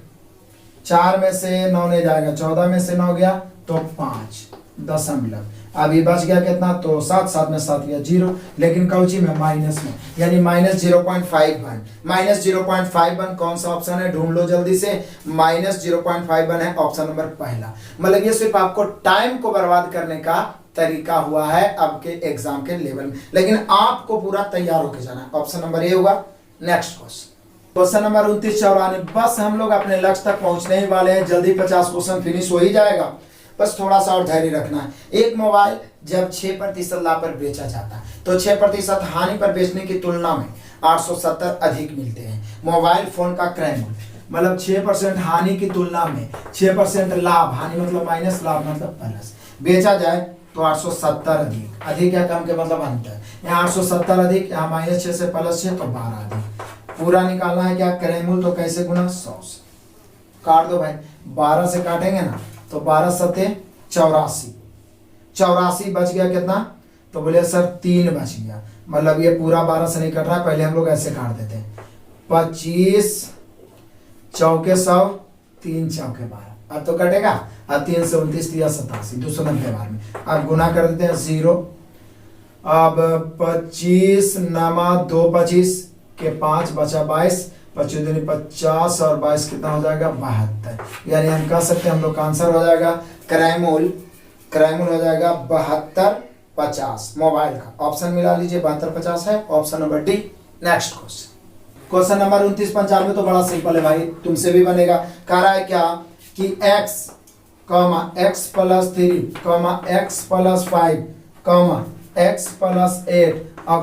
4 में से 9 नहीं जाएगा, 14 में से 9 गया तो 5 दशमलव, अभी बच गया कितना, तो 7 7 में 7 गया 0, लेकिन कौची में माइनस में, यानी -0.51, -0.51 कौन सा ऑप्शन है, ढूंढ लो जल्दी से, -0.51 है ऑप्शन नंबर पहला। मतलब ये सिर्फ आपको टाइम को बर्बाद करने का तरीका हुआ है अब के एग्जाम के लेवल में, लेकिन आपको पूरा तैयार होकर जाना है। ऑप्शन नंबर ए होगा। नेक्स्ट क्वेश्चन नंबर 29 94, बस हम लोग अपने लक्ष्य तक पहुंचने ही वाले हैं, जल्दी 50 क्वेश्चन फिनिश हो ही जाएगा, बस थोड़ा सा और धैर्य रखना है। एक मोबाइल जब 6% लाभ पर बेचा जाता है तो 6% हानि पर बेचने की तुलना में 870 अधिक मिलते हैं। मोबाइल फोन का क्रय मूल्य मतलब 6% हानि की तुलना में 6% लाभ, हानि मतलब माइनस, लाभ मतलब प्लस, बेचा जाए तो 870 अधिक, अधिक या कम के मतलब अंतर, यहाँ 870 अधिक, यहाँ -6 से +6 तो 12 अधिक। पूरा निकालना है क्या, क्रय मूल्य, तो कैसे गुना, 100 से काट दो भाई, 12 से काटेंगे ना तो 12 सत्ते 84, 84 बच गया कितना, तो बोले सर 3 बच गया, मतलब ये पूरा 12 से नहीं कट रहा, पहले हम लोग ऐसे काट देते हैं, 25 चौके 100, 3 चौके 12, अब तो कटेगा, अब 3 से 29 या 87, 290 बार में, अब गुना कर देते हैं 0, अब 25 नमा 2 25 के 5 बचा 22, 25 दूनी 50 और 22 कितना हो जाएगा 72, यानी हम कह सकते हैं हम लोग का आंसर हो जाएगा क्रय मूल्य हो जाएगा 7250 मोबाइल का। ऑप्शन मिला लीजिए 7250 है option number D. Next question number 2995 तो बड़ा सिंपल है भाई, तुमसे भी बनेगा। कह रहा है क्या कि x, x + 3, x + 5, x + 8 और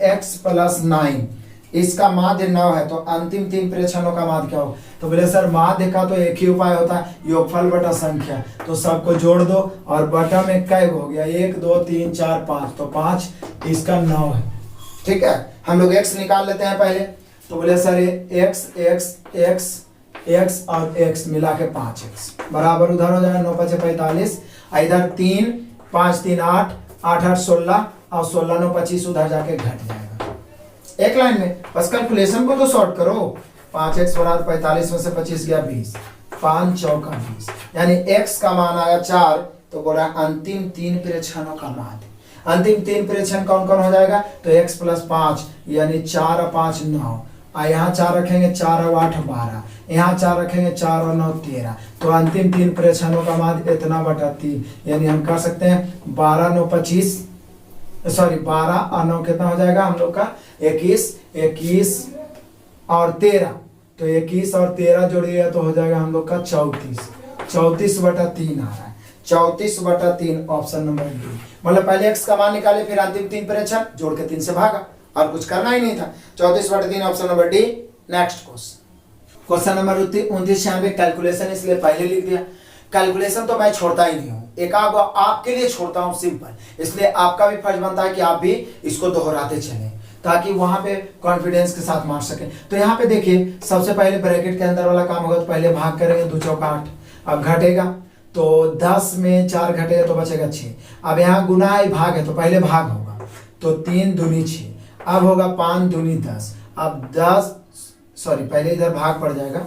x + 9, इसका माध्य 9 है, तो अंतिम 3 प्रेक्षणों का माध्य क्या हो, तो बोले सर माध्य का तो एक ही उपाय होता है, योगफल बटा संख्या, तो सबको जोड़ दो और बटा में कै हो गया, 1 2 3 4 5, तो 5, इसका 9 है। ठीक है, हम लोग x निकाल लेते हैं पहले, तो बोले सर ये x और x मिला के 5x बराबर उधर हो जाएगा 9 5 45, इधर 3 5 3 8 8 8 16 और 16 9 25 उधर जाके घट जाएगा एक लाइन में। बस कैलकुलेशन को तो सॉर्ट करो, 5x बराबर 45 में से 25 गया 20, 5 चौका 20, यानी x का मान आया 4, तो बोला अंतिम 3 प्रेक्षणों का मान। अंतिम 3 प्रेक्षण कौन कौन हो जाएगा, तो x + 5 यानी 4 और 5 9, यहाँ 4 रखेंगे 4 और 8 12, यहाँ 4 रखेंगे 4 और 9 13, तो अंतिम 3 प्रेक्षणों का मान इतना बटा 3, यानी हम कर सकते हैं 12 9 25, सॉरी 12 और 9 कितना हो जाएगा हम लोग का 21, 21 और 13, तो 21 और 13 जोड़िएगा तो हो जाएगा हम लोग का 34, 34 बटा 3 आ रहा है, 34 बटा 3 ऑप्शन नंबर डी। मतलब पहले x का मान निकाले फिर अंतिम 3 प्रेक्षण जोड़ के 3 से भागा और कुछ करना ही नहीं था, 34 बटा 3 option number D. Next question number 2996 calculation इसलिए पहले लिख दिया, कैलकुलेशन तो मैं छोड़ता ही नहीं हूं, एक आपके लिए छोड़ता हूं सिंपल, इसलिए आपका भी फर्ज बनता है कि आप भी इसको दोहराते चलें ताकि वहां पे कॉन्फिडेंस के साथ मार सके। तो यहाँ पे देखिए सबसे पहले ब्रैकेट के अंदर वाला काम होगा, तो पहले भाग करेंगे 2 चौका 8, अब घटेगा तो 10 में 4 घटेगा तो बचेगा 6, अब यहाँ गुना है भाग है तो पहले भाग होगा, तो 3 दूनी 6, अब होगा 5 दूनी 10, अब 10 सॉरी पहले इधर भाग पड़ जाएगा,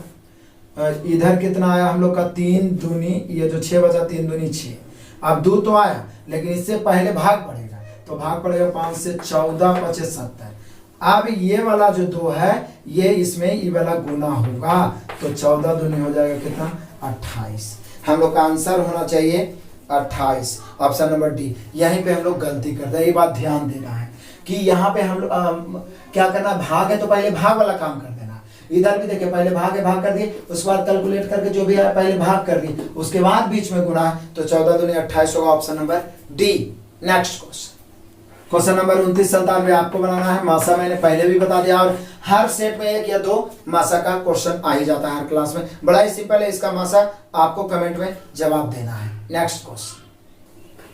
इधर कितना आया हम लोग का 3 दूनी, ये जो 6 बचा 3 दूनी 6, अब 2 तो आया लेकिन इससे पहले भाग पड़ेगा, तो भाग पड़ेगा 5 से 14 5 70, अब ये वाला जो 2 है ये इसमें ये वाला गुना होगा, तो 14 दूनी हो जाएगा कितना 28, हम लोग का आंसर होना चाहिए 28 ऑप्शन नंबर डी। यहीं पे हम लोग गलती करते हैं, ये बात ध्यान देना है कि यहाँ पे हम लोग क्या करना, भाग है तो पहले भाग वाला काम कर देना, इधर भी देखिए पहले भाग है भाग कर दिए, उसके बाद कैलकुलेट करके जो भी है पहले भाग कर दिए, उसके बाद बीच में गुना, तो 14 दूनी 28 होगा option number D. Next question number 2997 आपको बनाना है, मासा मैंने पहले भी बता दिया और हर सेट में 1 या 2 मासा का क्वेश्चन आ ही जाता है हर क्लास में, बड़ा ही सिंपल है इसका मासा, आपको कमेंट में जवाब देना है। नेक्स्ट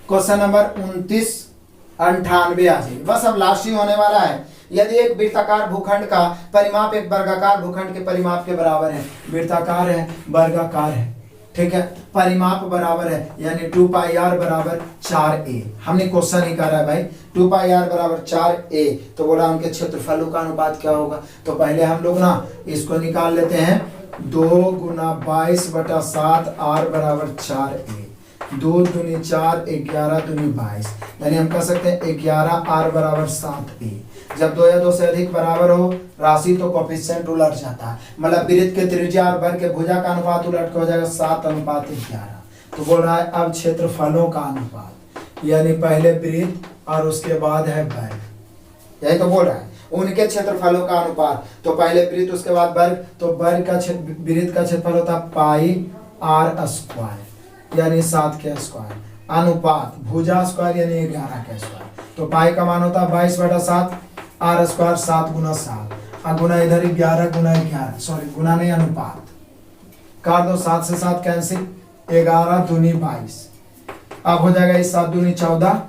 क्वेश्चन नंबर 2998 आ जाइए, बस अब लास्ट ही होने वाला है। यदि एक वृत्ताकार भूखंड का परिमाप एक वर्गाकार भूखंड के परिमाप के बराबर है, वृत्ताकार है वर्गाकार है, ठीक है, परिमाप बराबर है यानी 2πr बराबर 4a, हमने क्वेश्चन ही करा है भाई 2πr बराबर 4a, तो बोला उनके क्षेत्रफलों का अनुपात क्या होगा, तो पहले हम लोग ना इसको निकाल लेते हैं, 2 गुना 22 बटा 7 r बराबर 4a, 2 दूनी 4 11 दूनी 22, यानी हम कह सकते हैं 11 r बराबर 7a। जब 2 या 2 से अधिक बराबर हो राशि तो कोएफिशिएंट उलट जाता है, मतलब वृत्त के त्रिज्या और वर्ग के भुजा का अनुपात उलट के हो जाएगा 7:11। तो बोल रहा है अब क्षेत्रफलों का अनुपात, यानी पहले वृत्त और उसके बाद है वर्ग, यही तो बोल रहा है उनके क्षेत्रफलों का अनुपात, तो पहले वृत्त उसके बाद वर्ग, तो वर्ग का वृत्त का क्षेत्रफल होता है πr² यानी 7 के स्क्वायर, अनुपात भुजा स्क्वायर यानी 11 के स्क्वायर, तो पाई का मान होता है 22/7 आर स्क्वायर 7 गुना 7 और गुना इधर 11 गुना 11, सॉरी गुना नहीं अनुपात, काट दो 7 से 7 कैंसिल, 11 दूनी 22, अब हो जाएगा इस 7 दूनी 14,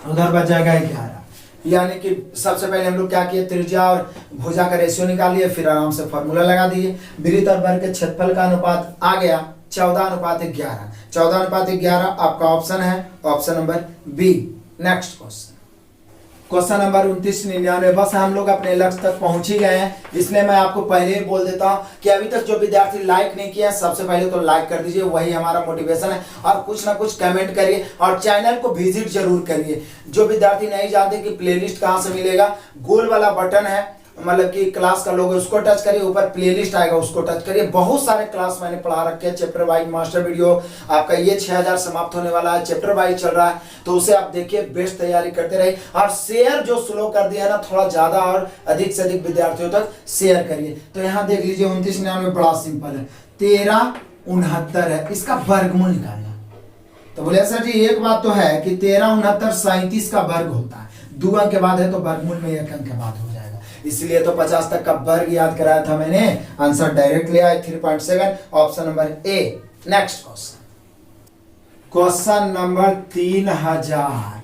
उधर बच जाएगा 11। यानी कि सबसे पहले हम लोग क्या किए, त्रिज्या और भुजा का रेशियो निकालिए, फिर आराम से फॉर्मूला लगा दिए। वृत्त और वर्ग के क्षेत्रफल का अनुपात आ गया 14:11। 14:11 आपका ऑप्शन है option number B. Next question, question number 2999। बस हम लोग अपने लक्ष्य तक पहुंच ही गए हैं, इसलिए मैं आपको पहले ही बोल देता हूं कि अभी तक जो विद्यार्थी लाइक नहीं किया सबसे पहले तो लाइक कर दीजिए, वही हमारा मोटिवेशन है, और कुछ ना कुछ कमेंट करिए और चैनल को विजिट जरूर करिए। जो विद्यार्थी नहीं जानते कि प्लेलिस्ट कहां से मिलेगा, गोल वाला बटन है, मतलब कि क्लास का लोगो, उसको टच करिए, ऊपर प्लेलिस्ट आएगा उसको टच करिए। बहुत सारे क्लास मैंने पढ़ा रखे हैं, चैप्टर वाइज मास्टर वीडियो आपका ये 6000 समाप्त होने वाला है, चैप्टर वाइज चल रहा है, तो उसे आप देखिए, बेस्ट तैयारी करते रहिए। और शेयर जो स्लो कर दिया है ना, थोड़ा ज्यादा और अधिक से अधिक विद्यार्थियों तक शेयर करिए। तो यहाँ देख लीजिए 2999 बड़ा सिंपल है, 1369 है, इसका वर्गमूल निकालना। तो बोले सर जी एक बात तो है कि 1369 37 का वर्ग होता है, 2 अंक के बाद है तो वर्गमूल में 1 अंक के बाद हो जाएगा, इसलिए तो 50 तक का वर्ग याद कराया था मैंने। आंसर डायरेक्ट ले आए 3.7, option number A. Next question, question number 3000।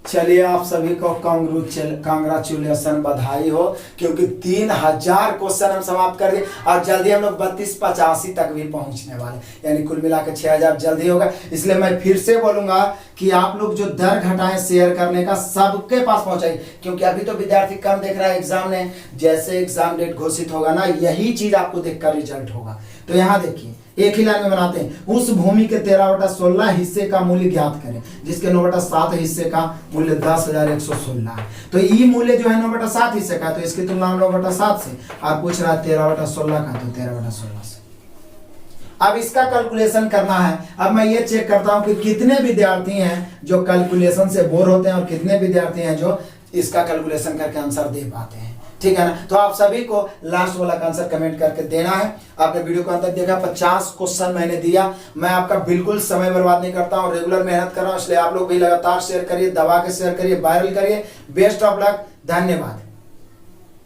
चलिए आप सभी को कांग्रेचुलेशन, बधाई हो, क्योंकि 3000 क्वेश्चन हम समाप्त कर दिए और जल्दी हम लोग 3285 तक भी पहुंचने वाले, यानी कुल मिला के 6000 जल्दी होगा। इसलिए मैं फिर से बोलूंगा कि आप लोग जो दर घटाएं शेयर करने का, सबके पास पहुंचाइए, क्योंकि अभी तो विद्यार्थी कम देख रहा है एग्जाम में, जैसे एग्जाम डेट घोषित होगा ना, यही चीज आपको देखकर रिजल्ट होगा। तो यहाँ देखिए एक ही लाइन में बनाते हैं, उस भूमि के 13/16 हिस्से का मूल्य ज्ञात करें, जिसके 9/7 हिस्से का मूल्य 10,116 है। तो ये मूल्य जो है 9/7 हिस्से का, तो इसकी तुलना 9/7 से, आप पूछ रहा है 13/16 का, तो 13/16 से। अब इसका कैलकुलेशन करना है। अब मैं ये चेक करता हूं कि कितने विद्यार्थी हैं जो कैलकुलेशन से बोर होते हैं और कितने विद्यार्थी हैं जो इसका कैलकुलेशन करके आंसर दे पाते हैं, ठीक है ना। तो आप सभी को लास्ट वाला का आंसर कमेंट करके देना है। आपने वीडियो को अंत तक देखा, 50 क्वेश्चन मैंने दिया, मैं आपका बिल्कुल समय बर्बाद नहीं करता हूं, रेगुलर मेहनत कर रहा हूं, इसलिए आप लोग भी लगातार शेयर करिए, दबा के शेयर करिए, वायरल करिए। बेस्ट ऑफ लक, धन्यवाद।